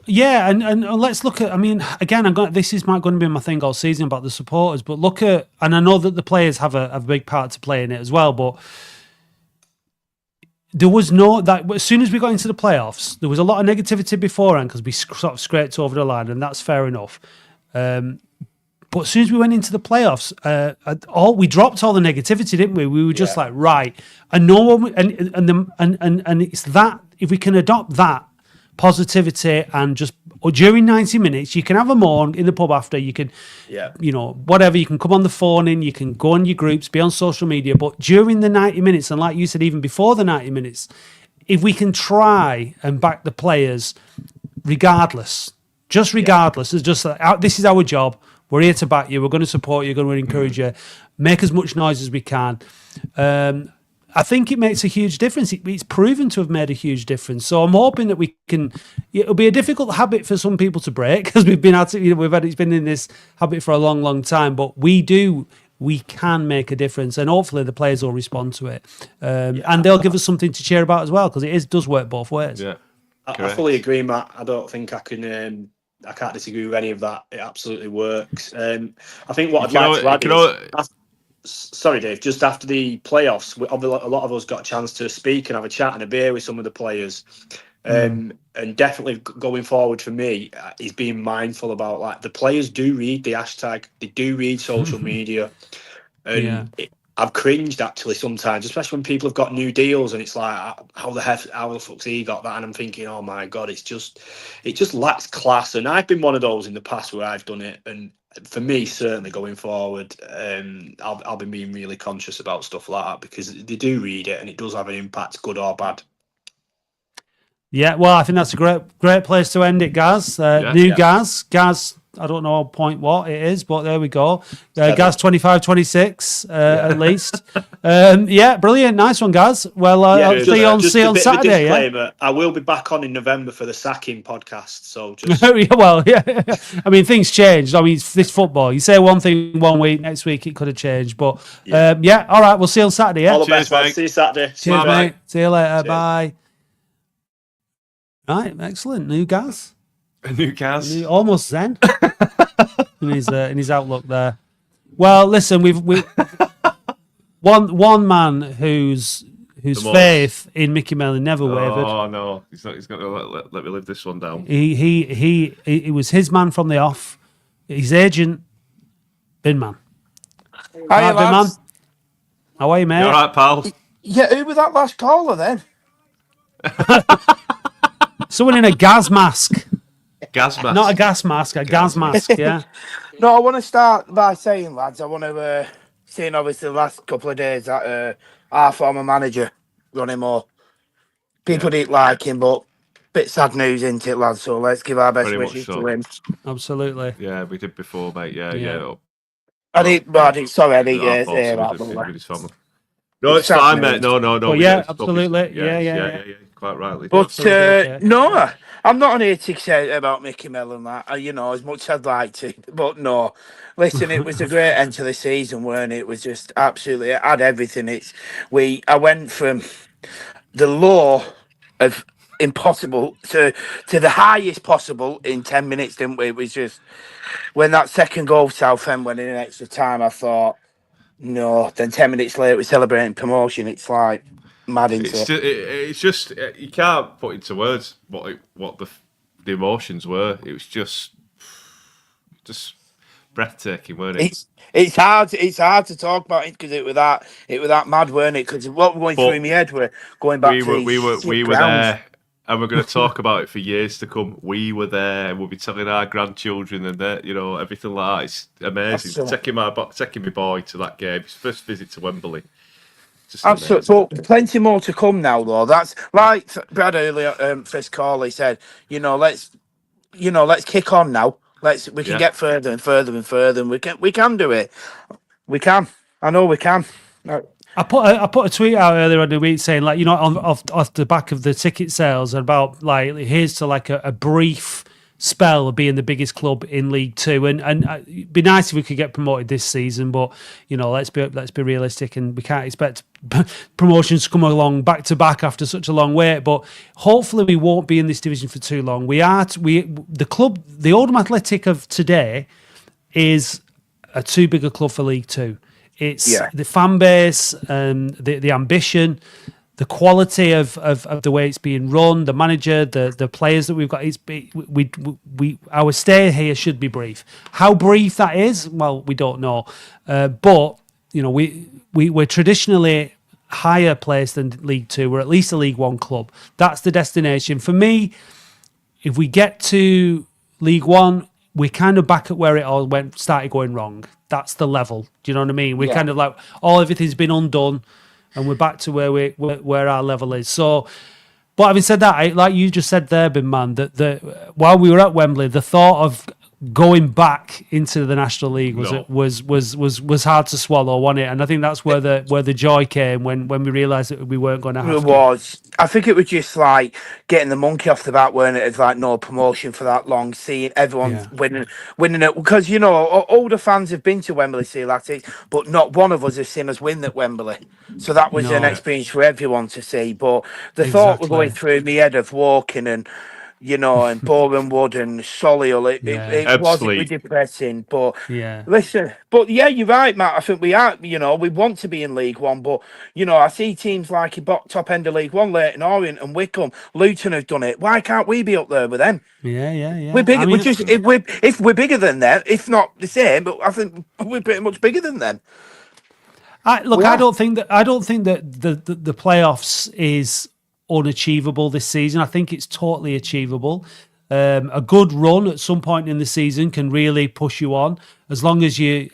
Yeah, and let's look at. I mean, again, this is going to be my thing all season about the supporters. But look at, and I know that the players have a big part to play in it as well. But there was as soon as we got into the playoffs, there was a lot of negativity beforehand because we sort of scraped over the line, and that's fair enough. But as soon as we went into the playoffs, we dropped all the negativity, didn't we? We were just like, right, and no one, and it's that if we can adopt that positivity and just during 90 minutes, you can have a moan in the pub after. You can, whatever. You can come on the phone in. You can go on your groups, be on social media. But during the 90 minutes, and like you said, even before the 90 minutes, if we can try and back the players, regardless, it's just like, this is our job. We're here to back you. We're going to support you. We're going to encourage you. Make as much noise as we can. I think it makes a huge difference. It's proven to have made a huge difference. So I'm hoping that we can. It'll be a difficult habit for some people to break because we've been at it. It's been in this habit for a long, long time. But we can make a difference, and hopefully the players will respond to it, and they'll give us something to cheer about as well because it does work both ways. Yeah, I fully agree, Matt. I don't think I can. I can't disagree with any of that. It absolutely works. I think what I'd like to add is, sorry, Dave, just after the playoffs, a lot of us got a chance to speak and have a chat and a beer with some of the players. And definitely going forward for me is being mindful about, like, the players do read the hashtag, they do read social media. And I've cringed actually sometimes, especially when people have got new deals and it's like, how the fuck's he got that? And I'm thinking, oh my God, it just lacks class. And I've been one of those in the past where I've done it. And for me, certainly going forward, I'll be being really conscious about stuff like that because they do read it and it does have an impact, good or bad. Yeah, well, I think that's a great place to end it, Gaz. Gaz, I don't know point what it is, but there we go. Gaz 25-26 at least. Brilliant, nice one, Gaz. Well, I'll see you on Saturday. Yeah, I will be back on in November for the sacking podcast. So just I mean, things change. I mean, this football. You say one thing one week, next week it could have changed. But all right, we'll see you on Saturday. Yeah, all the best, mate. See you Saturday. Cheers, mate. See you later. Cheers. Bye. Right, excellent. New Gaz. Almost Zen in his outlook there. Well, listen, we've one man whose faith in Micky Mellon never wavered. Oh no, he's going to let me live this one down. He was his man from the off. His agent, Bin Man. Hi, lads. Bin Man. How are you, mate? You all right, pal? Yeah, who was that last caller then? Someone in a gas mask. Gas mask. Not a gas mask, a gas mask, yeah. No, I want to start by saying, lads, I want to, seeing obviously the last couple of days that our former manager, Ronnie Moore, people didn't like him, but bit sad news, isn't it, lads? So let's give our best wishes to him. Absolutely. Yeah, we did before, mate. Yeah. I didn't hear that. With his family. No, it's fine, mate. No. But yeah, absolutely. Yeah. Quite rightly. But no, I'm not here to say about Micky Mellon, that as much as I'd like to. But no, listen, it was a great end to the season, weren't it? It was just absolutely, it had everything. I went from the low of impossible to the highest possible in 10 minutes, didn't we? It was just when that second goal Southend went in extra time, I thought, no. Then 10 minutes later, we're celebrating promotion. It's like mad into it. It's just you can't put into words what the emotions were. It was just breathtaking, weren't it? It's hard to talk about it because it was that mad, weren't it? Because what we're going through in my head, we're going back to we were there, and we're going to talk about it for years to come. We were there, and we'll be telling our grandchildren and everything like that. It's amazing. Taking my boy to that game, his first visit to Wembley. Absolutely. But plenty more to come now, though. That's like Brad earlier, first call. He said, let's kick on now. We can get further and further and further. And we can do it. We can. I know we can. I put a tweet out earlier in the week saying, off the back of the ticket sales, about here's to a brief spell of being the biggest club in League Two, and it'd be nice if we could get promoted this season, but let's be realistic, and we can't expect promotions to come along back to back after such a long wait. But hopefully, we won't be in this division for too long. The Oldham Athletic of today is a too big a club for League Two. It's the fan base, the ambition, the quality of the way it's being run, the manager, the players that we've got. Our stay here should be brief. How brief that is, well, we don't know. But we're traditionally higher placed than League Two. We're at least a League One club. That's the destination for me. If we get to League One, we're kind of back at where it all started going wrong. That's the level. Do you know what I mean? We're kind of like everything's been undone. And we're back to where our level is. So, but having said that, like you just said there, Bin Man, that while we were at Wembley, the thought of going back into the National League was hard to swallow, wasn't it? And I think that's where the joy came when we realised that we weren't going to have to. It was. I think it was just like getting the monkey off the back, weren't it? It's like no promotion for that long, seeing everyone winning it. Because, older fans have been to Wembley to see Latics, but not one of us has seen us win at Wembley. So that was an experience for everyone to see. But the thought was going through my head of walking and and Boreham Wood and Solihull, it was depressing. But listen, you're right, Matt. I think we are, we want to be in League One, but I see teams like top end of League One, Leighton Orient and Wycombe, Luton have done it. Why can't we be up there with them? Yeah. We're bigger. If we're bigger than them, if not the same, but I think we're pretty much bigger than them. I don't think that the playoffs is unachievable this season. I think it's totally achievable. A good run at some point in the season can really push you on, as long as you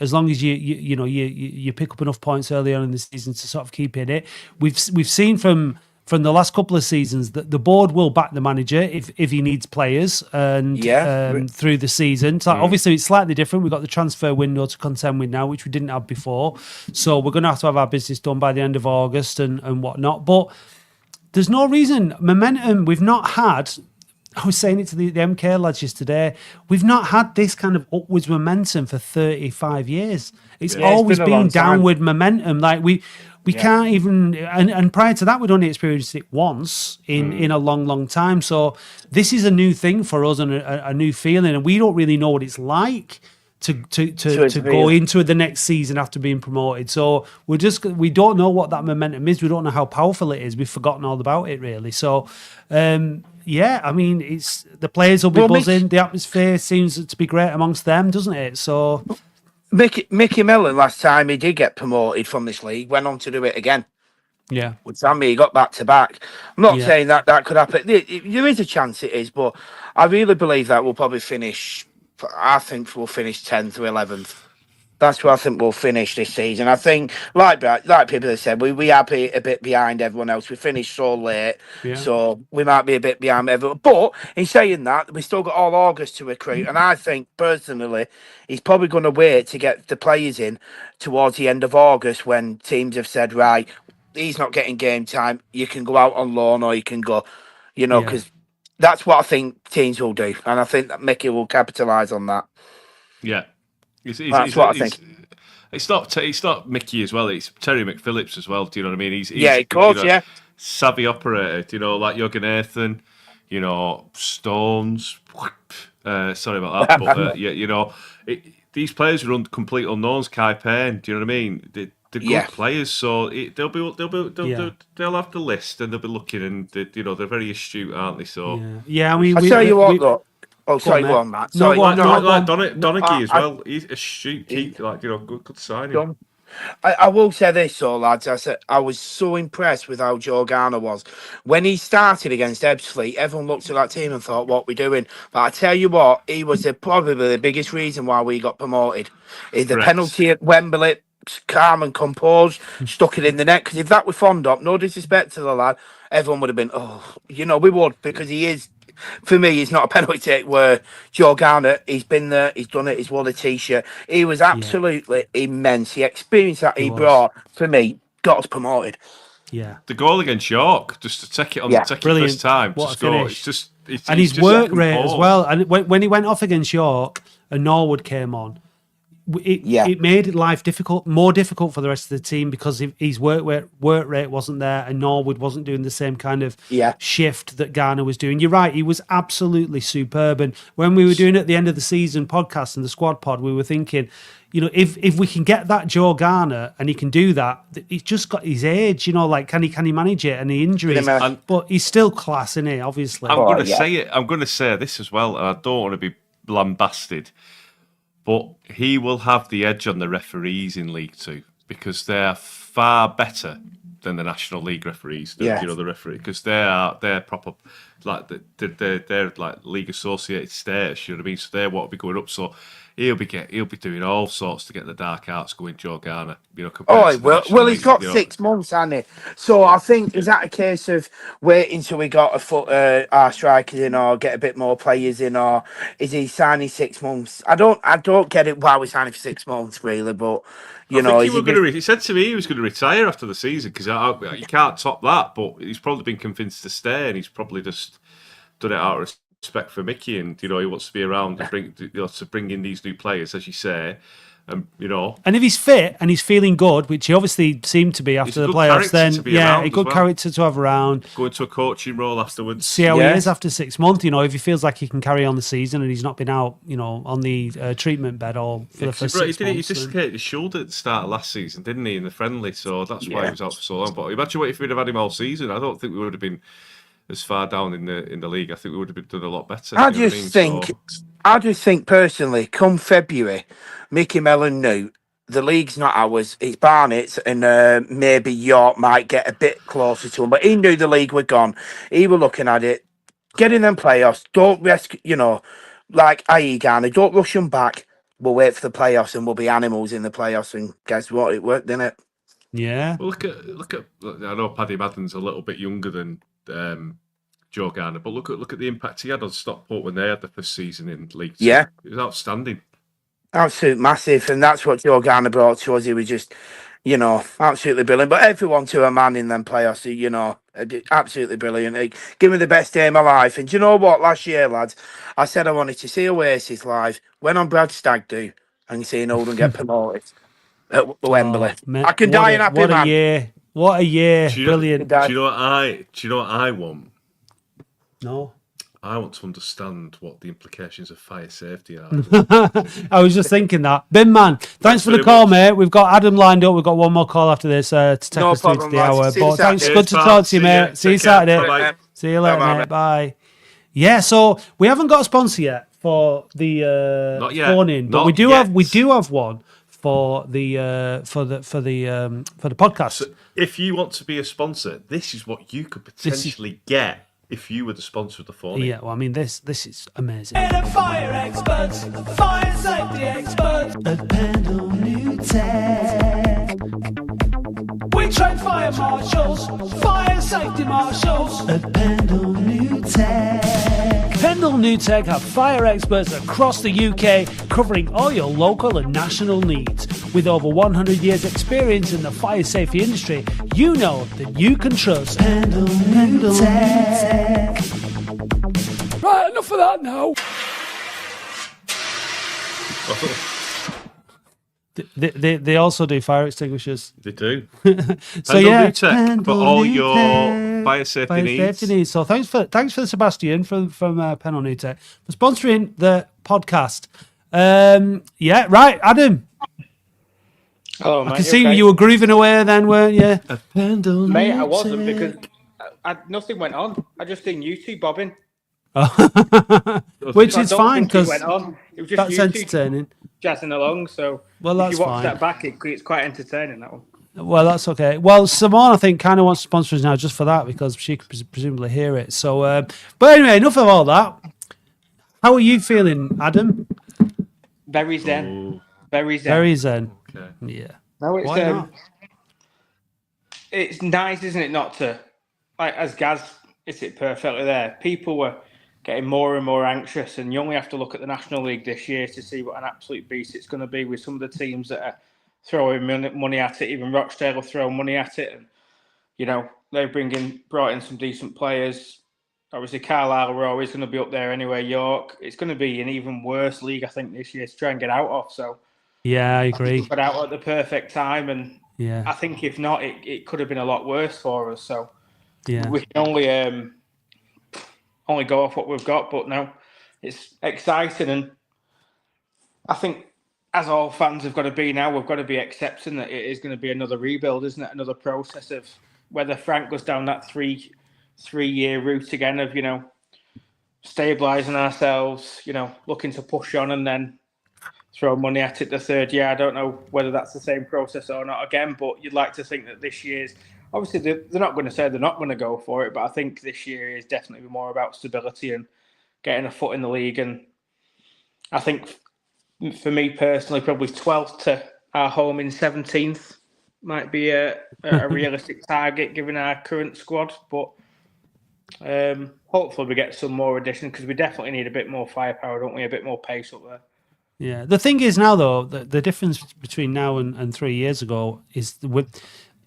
pick up enough points early on in the season to sort of keep in it. We've seen from the last couple of seasons that the board will back the manager if he needs players and through the season. So obviously it's slightly different. We've got the transfer window to contend with now, which we didn't have before. So we're going to have our business done by the end of August and whatnot. But there's no reason. Momentum, we've not had, I was saying it to the MK lads yesterday, we've not had this kind of upwards momentum for 35 years. It's always been downward momentum. Like we can't even, and prior to that, we'd only experienced it once in a long, long time. So this is a new thing for us and a new feeling, and we don't really know what it's like to go into the next season after being promoted. So we don't know what that momentum is. We don't know how powerful it is. We've forgotten all about it, really. So it's the players will be buzzing. The atmosphere seems to be great amongst them, doesn't it? So Micky Mellon, last time he did get promoted from this league, went on to do it again. Yeah, with Sammy, he got back to back. I'm not saying that could happen. There is a chance it is, but I really believe that we'll probably finish. I think we'll finish 10th or 11th. That's where I think we'll finish this season. I think, like people have said, we are a bit behind everyone else. We finished so late, so we might be a bit behind everyone. But in saying that, we still got all August to recruit, and I think personally, he's probably going to wait to get the players in towards the end of August when teams have said, right, he's not getting game time. You can go out on loan or you can go, because. That's what I think teams will do, and I think that Mickey will capitalise on that. Yeah, that's what I think. It's not Mickey as well. It's Terry McPhillips as well. Do you know what I mean? He's savvy operator. Like Jürgen Nathan, Stones. Sorry about that, but these players are complete unknowns. Kai Payne. Do you know what I mean? They're good players, so they'll have the list and they'll be looking, and they're very astute, aren't they? So I mean, I tell you what, though. Oh, sorry, go on, Matt. Like Donaghy as well. He's astute, good signing. I will say this, though, lads. I was so impressed with how Joe Garner was when he started against Ebbsfleet. Everyone looked at that team and thought, "What we doing?" But I tell you what, he was probably the biggest reason why we got promoted. The penalty at Wembley. Calm and composed, stuck it in the net. Because if that were Fondop, no disrespect to the lad, everyone would have been, we would, because he is, for me, he's not a penalty take where Joe Garner, he's been there, he's done it, he's won a t-shirt. He was absolutely immense. The experience that he brought, for me, got us promoted. Yeah. The goal against York, just to take it on, Yeah. take Brilliant. it first time What to a score. finish. It's just, And his work rate as composed. well. And when he went off against York and Norwood came on, it made life more difficult for the rest of the team because his work rate wasn't there and Norwood wasn't doing the same kind of shift that Garner was doing. You're right, he was absolutely superb. And when we were doing at the end of the season podcast and the squad pod, we were thinking, you know, if we can get that Joe Garner and he can do that, he's just got his age, you know, like can he manage it and the injuries? But he's still class, isn't he? Obviously, I'm going to say it. I'm going to say this as well, and I don't want to be lambasted, but he will have the edge on the referees in League Two because they're far better than the National League referees. You know, the referee, because they're proper, like they're like league associated status. You know what I mean? So they're what will be going up. So he'll be doing all sorts to get the dark arts going. Joe Garner, you know. Well, he's got 6 months, hasn't he? So I think, is that a case of waiting till we got our strikers in, or get a bit more players in, or is he signing 6 months? I don't get it. Why we're signing for 6 months, really, but you know, he said to me he was going to retire after the season because you can't top that. But he's probably been convinced to stay, and he's probably just done it out of respect for Mickey, and you know he wants to be around to bring in these new players, as you say. You know, and if he's fit and he's feeling good, which he obviously seemed to be after the playoffs, then a good character to have around. Go into a coaching role afterwards. See how he is after 6 months. You know, if he feels like he can carry on the season and he's not been out, you know, on the treatment bed all for the first 6 months. He dislocated his shoulder at the start of last season, didn't he, in the friendly? So that's why he was out for so long. But imagine if we'd have had him all season. I don't think we would have been as far down in the league. I think we would have been done a lot better. I just think personally, come February, Micky Mellon knew the league's not ours, it's Barnet's, and maybe York might get a bit closer to him. But he knew the league were gone. He was looking at it, getting them playoffs. Don't risk, you know, like IE Garner, don't rush them back. We'll wait for the playoffs, and we'll be animals in the playoffs. And guess what? It worked, didn't it? Yeah. Well, look at. I know Paddy Madden's a little bit younger than Joe Garner, but look at the impact he had on Stockport when they had the first season in League Two. Yeah, it was outstanding. Absolute massive, and that's what Joe Garner brought to us. He was just, you know, absolutely brilliant. But everyone to a man in them playoffs, you know, absolutely brilliant. Like, give me the best day of my life. And do you know what? Last year, lads, I said I wanted to see Oasis live. Went on Brad Stag do, and seeing Oldham get promoted at Wembley. I can die an happy man. What a year! Brilliant. Do you know what I want? No. I want to understand what the implications of fire safety are. I was just thinking that. Bin Man, thanks for the call, mate. We've got Adam lined up. We've got one more call after this to take us through to the hour. But thanks. Good to talk to you, mate. See you Saturday. Bye. See you later, mate. Bye. Yeah, so we haven't got a sponsor yet for the phone in, but we do have one for the podcast. So if you want to be a sponsor, this is what you could potentially get if you were the sponsor of the phone. Yeah, well, I mean, this is amazing. Fire experts, fire safety experts at Pendle New Tech. We train fire marshals, fire safety marshals at Pendle New Tech. Pendle New Tech have fire experts across the UK covering all your local and national needs. With over 100 years experience in the fire safety industry, you know that you can trust Pendle New Tech. Right, enough of that now. They also do fire extinguishers. They do. So yeah, New Tech for all your fire safety needs. So thanks for Sebastian from Pendle New Tech for sponsoring the podcast. Yeah, right, Adam. Hello, mate. I can see you were grooving away then, weren't you? Mate, I wasn't because nothing went on. I just seen you two bobbing. Which is fine because it was just that's entertaining. Jazzing along. So that's if you watch fine. that back, it's quite entertaining, that one. Well, that's okay. Well, Simone, I think, kind of wants to sponsor us now just for that because she could presumably hear it. So, but anyway, enough of all that. How are you feeling, Adam? Very zen. Very zen. Very zen. Okay. Yeah. No, it's Why not? It's nice, isn't it, not to, like, as Gaz hit it perfectly there, people were getting more and more anxious, and you only have to look at the National League this year to see what an absolute beast it's going to be with some of the teams that are throwing money at it. Even Rochdale will throw money at it, and They've brought in some decent players. Obviously, Carlisle were always going to be up there anyway. York, it's going to be an even worse league, I think, this year to try and get out of. So, yeah, I agree. We got out at the perfect time, and yeah, I think if not, it could have been a lot worse for us. So, yeah, we can only go off what we've got. But no, it's exciting, and I think as all fans have got to be now, we've got to be accepting that it is going to be another rebuild, isn't it? Another process of whether Frank goes down that three-year route again of, stabilising ourselves, looking to push on and then throw money at it the third year. I don't know whether that's the same process or not again, but you'd like to think that this year's... Obviously, they're not going to say they're not going to go for it, but I think this year is definitely more about stability and getting a foot in the league. And I think, for me personally, probably 12th to our home in 17th might be a realistic target given our current squad. But hopefully we get some more addition because we definitely need a bit more firepower, don't we? A bit more pace up there. Yeah. The thing is now, though, the difference between now and 3 years ago is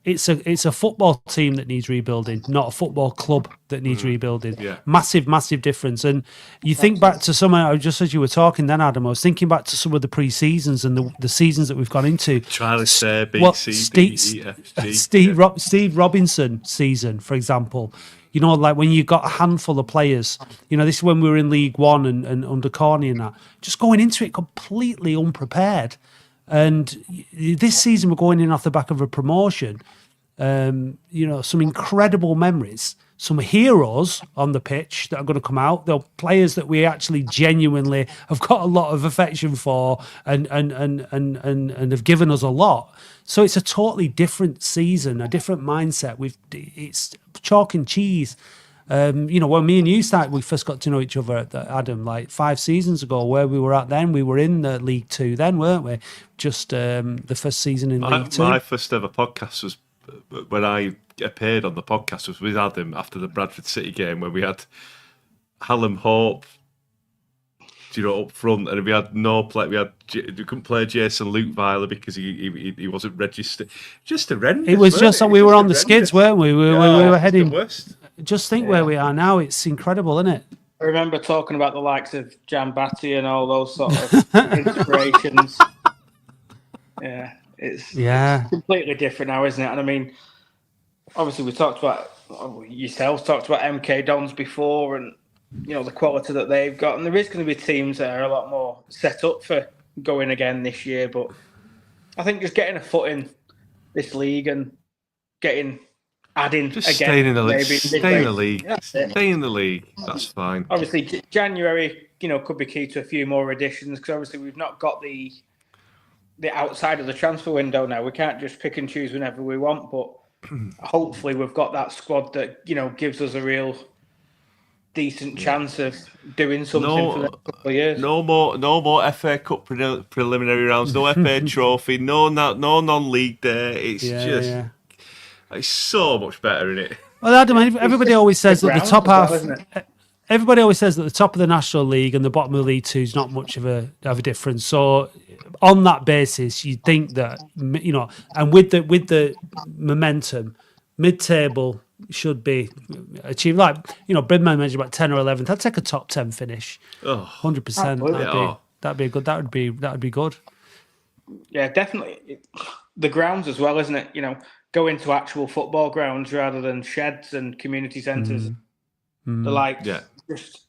it's a football team that needs rebuilding, not a football club that needs rebuilding. Yeah. Massive difference. And you think back to just as you were talking then, Adam, I was thinking back to some of the pre-seasons and the seasons that we've gone into. Charlie Sayre, BC, Steve Robinson season, for example. Like when you got a handful of players, this is when we were in League One and under Corney and that, just going into it completely unprepared. And this season we're going in off the back of a promotion. Some incredible memories, some heroes on the pitch that are going to come out. They're players that we actually genuinely have got a lot of affection for and have given us a lot. So it's a totally different season, a different mindset. It's chalk and cheese. When me and you we first got to know each other, Adam, like 5 seasons ago, where we were at then, we were in League Two then, weren't we? Just the first season in League Two. My first ever podcast was when I appeared on the podcast was with Adam after the Bradford City game, where we had Hallam Hope, up front, and we had no play. We couldn't play Jason Luke-Weiler because he wasn't registered. Just horrendous. It was just that we were on the skids, weren't we? We were heading. Worst. Just think where we are now. It's incredible, isn't it? I remember talking about the likes of Jan Batty and all those sort of inspirations. Yeah, it's completely different now, isn't it? And I mean, obviously we talked about, yourselves talked about MK Dons before, and the quality that they've got, and there is going to be teams that are a lot more set up for going again this year. But I think just getting a foot in this league and adding just again, staying in the league, maybe stay in the league, stay in the league. That's fine. Obviously, January, could be key to a few more additions because obviously we've not got the outside of the transfer window now. We can't just pick and choose whenever we want, but hopefully we've got that squad that gives us a real decent chance of doing something for the next couple of years. No more FA Cup preliminary rounds, no FA Trophy, no non-league day. It's it's so much better, isn't it? Well, Adam, everybody always says that the top half. Everybody always says that the top of the National League and the bottom of League Two is not much of a difference. So, on that basis, you think that and with the momentum, mid-table should be achieved. Like Bridman mentioned about 10 or 11th. I'd take a top 10 finish. 100%. That'd be good. That would be good. Yeah, definitely. The grounds as well, isn't it? Go into actual football grounds rather than sheds and community centres. Just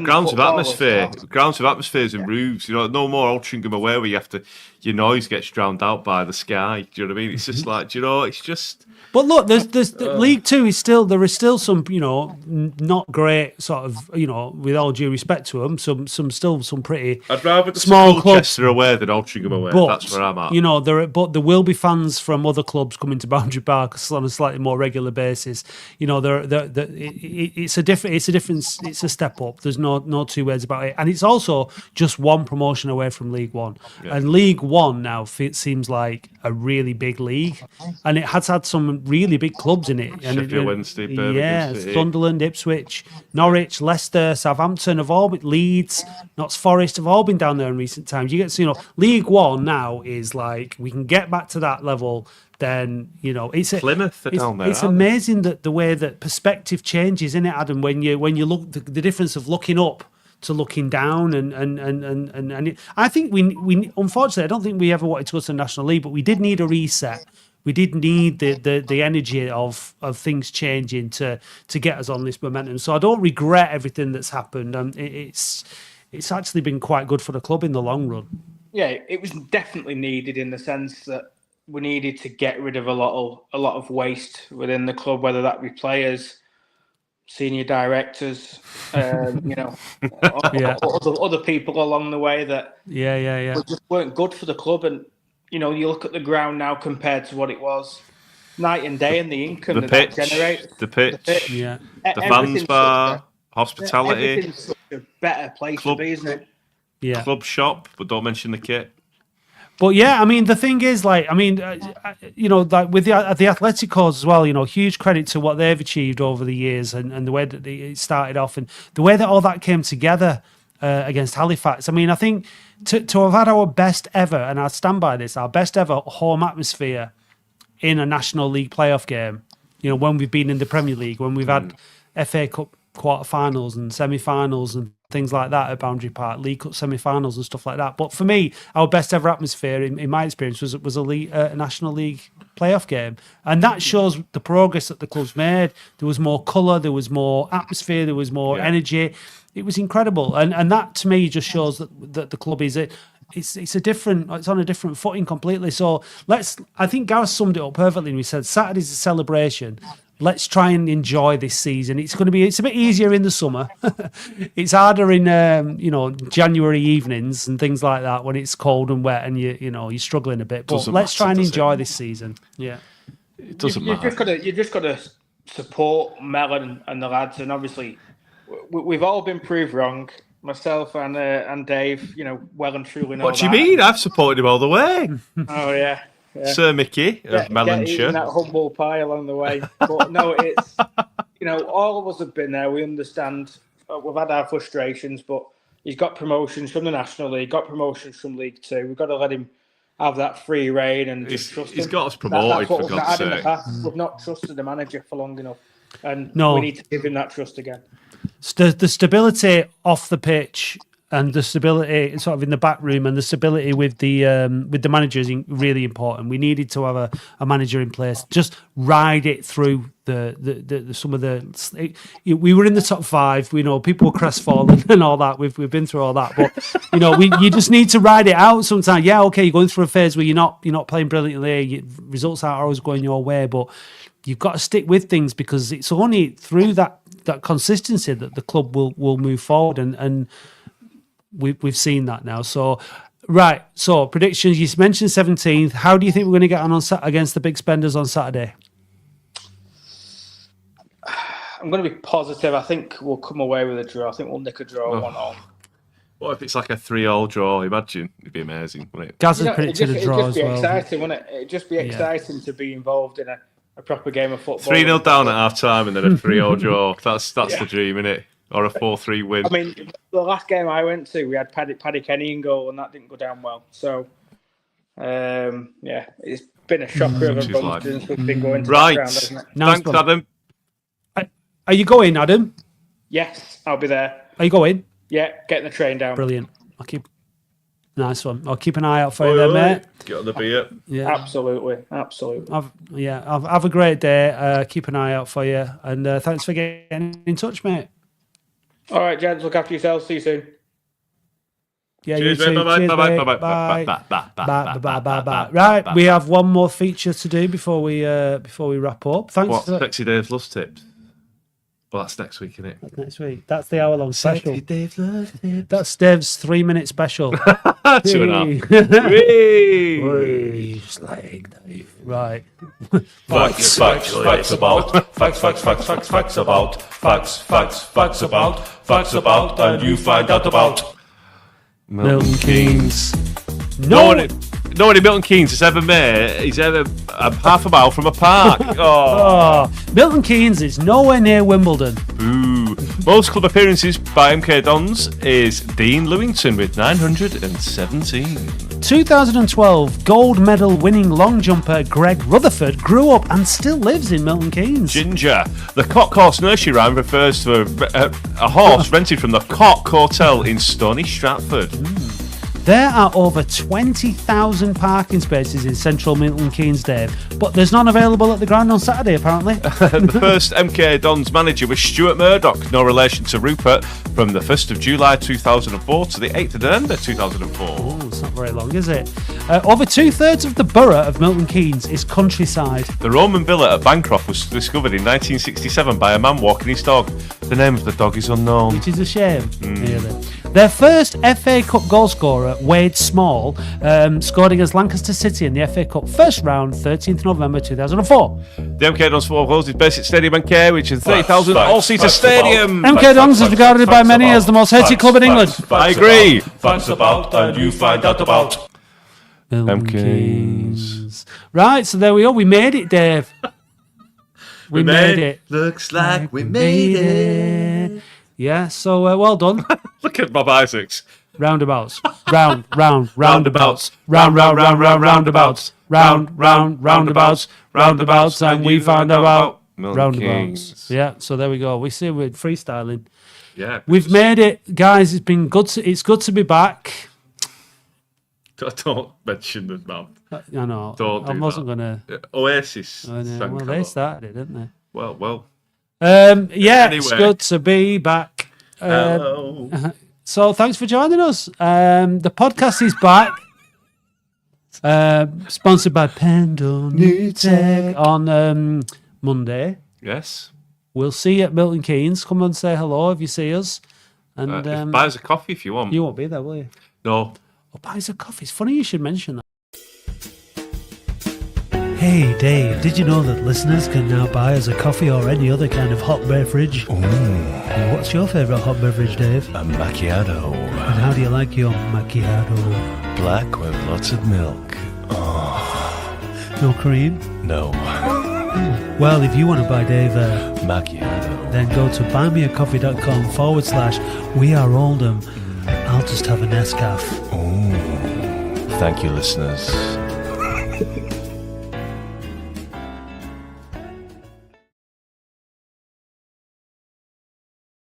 grounds of atmospheres and roofs. No more Altrincham away where you have to, your noise gets drowned out by the sky. Do you know what I mean? It's just like, it's just. But look, there's League Two is still, there is still some, not great sort of, with all due respect to them, some pretty. I'd rather small clubs away than Altrincham away. But, that's where I'm at. There will be fans from other clubs coming to Boundary Park on a slightly more regular basis. It's a step up. There's no two ways about it, and it's also just one promotion away from League One, and League One now seems like a really big league, and it has had some really big clubs in it. Sheffield Wednesday, Birmingham City. Sunderland, Ipswich, Norwich, Leicester, Southampton have all been, Leeds, Notts Forest have all been down there in recent times. You get League One now is like, we can get back to that level. then it's Plymouth are down there. It's amazing that the way that perspective changes, isn't it, Adam? When you look the difference of looking up to looking down, and I think we unfortunately I don't think we ever wanted to go to the National League, but we did need a reset. We did need the energy of things changing to get us on this momentum. So I don't regret everything that's happened. It's actually been quite good for the club in the long run. Yeah, it was definitely needed in the sense that we needed to get rid of a lot of waste within the club, whether that be players, senior directors, other people along the way that just weren't good for the club. And you look at the ground now compared to what it was, night and day, and the income the pitch, the fans bar, hospitality. Everything's such a better place to be, isn't it? Yeah. Club shop, but don't mention the kit. But yeah, I mean, the thing is, like with the Atleticos as well, huge credit to what they've achieved over the years and the way that it started off and the way that all that came together against Halifax. I mean, I think to have had our best ever, and I stand by this, our best ever home atmosphere in a National League playoff game, when we've been in the Premier League, when we've had FA Cup quarterfinals and semi-finals and things like that at Boundary Park, League Cup semi-finals and stuff like that. But for me, our best ever atmosphere, in my experience, was a National League playoff game, and that shows the progress that the club's made. There was more colour, there was more atmosphere, there was more energy. It was incredible, and that to me just shows that the club is it's on a different footing completely. So I think Gareth summed it up perfectly when he said Saturday's a celebration. Let's try and enjoy this season. It's a bit easier in the summer. It's harder in January evenings and things like that when it's cold and wet and you're struggling a bit. But let's try and enjoy this season. Yeah, it doesn't matter. You just got to support Mellon and the lads, and obviously we've all been proved wrong. Myself and Dave, well and truly know. What do you mean? I've supported him all the way. Oh yeah. Yeah. Sir Micky of Mellonshire. That humble pie along the way. But no, it's, all of us have been there. We understand. We've had our frustrations, but he's got promotions from the National League, got promotions from League Two. We've got to let him have that free reign and just trust him. He's got us promoted, for God's sake. In the past. We've not trusted the manager for long enough. And we need to give him that trust again. The stability off the pitch and the stability sort of in the back room and the stability with the manager is really important. We needed to have a manager in place. Just ride it through we were in the top five. We know people were crestfallen and all that. We've been through all that, but you just need to ride it out sometimes. Yeah, okay, you're going through a phase where you're not playing brilliantly. Results aren't always going your way, but you've got to stick with things because it's only through that consistency that the club will move forward and we've seen that now. So, right. So, predictions. You mentioned 17th. How do you think we're going to get on against the big spenders on Saturday? I'm going to be positive. I think we'll come away with a draw. I think we'll nick a draw 1-1. What if it's like a 3-3 draw? Imagine. It'd be amazing, wouldn't it? Gaz has predicted a draw as well. It'd just be exciting, wouldn't it? It'd just be exciting to be involved in a proper game of football. 3-0 down at half time and then a 3-0 draw. That's the dream, isn't it? Or a 4-3 win. I mean, the last game I went to, we had Paddy Kenny in goal, and that didn't go down well. So, it's been a shocker of a run since we've been going to the ground, hasn't it? Thanks, Adam. Are you going, Adam? Yes, I'll be there. Are you going? Yeah, getting the train down. Brilliant. Nice one. I'll keep an eye out for you there, mate. Get on the beer. Yeah, absolutely. Have a great day. Keep an eye out for you, and thanks for getting in touch, mate. All right, gents. Look after yourselves. See you soon. Yeah, cheers, you too. Bye. Right, we have one more feature to do before we wrap up. Thanks. What? Sexy Dave's Love Tips. Well, that's next week, isn't it? That's next week. That's the hour-long special. Sexy Dave's Love Tips. That's Dave's 3-minute special. 2.5. Slag Dave. Right. Facts about, and you find out about Milton Keynes. No one in Milton Keynes has ever met. He's ever half a mile from a park. Milton Keynes is nowhere near Wimbledon. Ooh. 2. Most club appearances by MK Dons is Dean Lewington with 917. 2012 gold medal winning long jumper Greg Rutherford grew up and still lives in Milton Keynes. Ginger. The Cock Horse nursery rhyme refers to a horse rented from the Cock Hotel in Stony Stratford. There are over 20,000 parking spaces in central Milton Keynes, Dave, but there's none available at the ground on Saturday, apparently. The first MK Dons manager was Stuart Murdoch, no relation to Rupert, from the 1st of July 2004 to the 8th of November 2004. Oh, it's not very long, is it? Over 2/3 of the borough of Milton Keynes is countryside. The Roman villa at Bancroft was discovered in 1967 by a man walking his dog. The name of the dog is unknown. Which is a shame, really. Their first FA Cup goal scorer, Wade Small, scored against Lancaster City in the FA Cup first round, 13th November 2004. The MK Dons football club is based at Stadium MK, which is a 30,000 all-seater stadium. MK Dons is regarded by many as the most hated club in England. I agree. Facts about and you find out about. MKs. Right, so there we are. We made it, Dave. We made it. Looks like we made it. Yeah, so well done. Look at Bob Isaacs. Roundabouts. Roundabouts. Roundabouts. Roundabouts. And we found out roundabouts. Yeah, so there we go. We see we're freestyling. Yeah. We've made it, guys. It's been good. It's good to be back. Don't mention the man. I know. Don't I do wasn't that. gonna. Oasis. Well, sang they hello. started it, didn't they? Well. Yeah, Anyway. it's good to be back. Hello. So thanks for joining us. The podcast is back. Sponsored by Pendle New Tech on Monday. Yes. We'll see you at Milton Keynes. Come and say hello if you see us. And Buy us a coffee if you want. you won't be there, will you? No. Oh, buy us a coffee. It's funny you should mention that. Hey Dave, did you know that listeners can now buy us a coffee or any other kind of hot beverage? What's your favourite hot beverage, Dave? A macchiato. And how do you like your macchiato? Black with lots of milk. No cream? No. Well, if you want to buy Dave a Macchiato. then go to buymeacoffee.com/we are Oldham. I'll just have a Nescafe. Ooh. Thank you, listeners.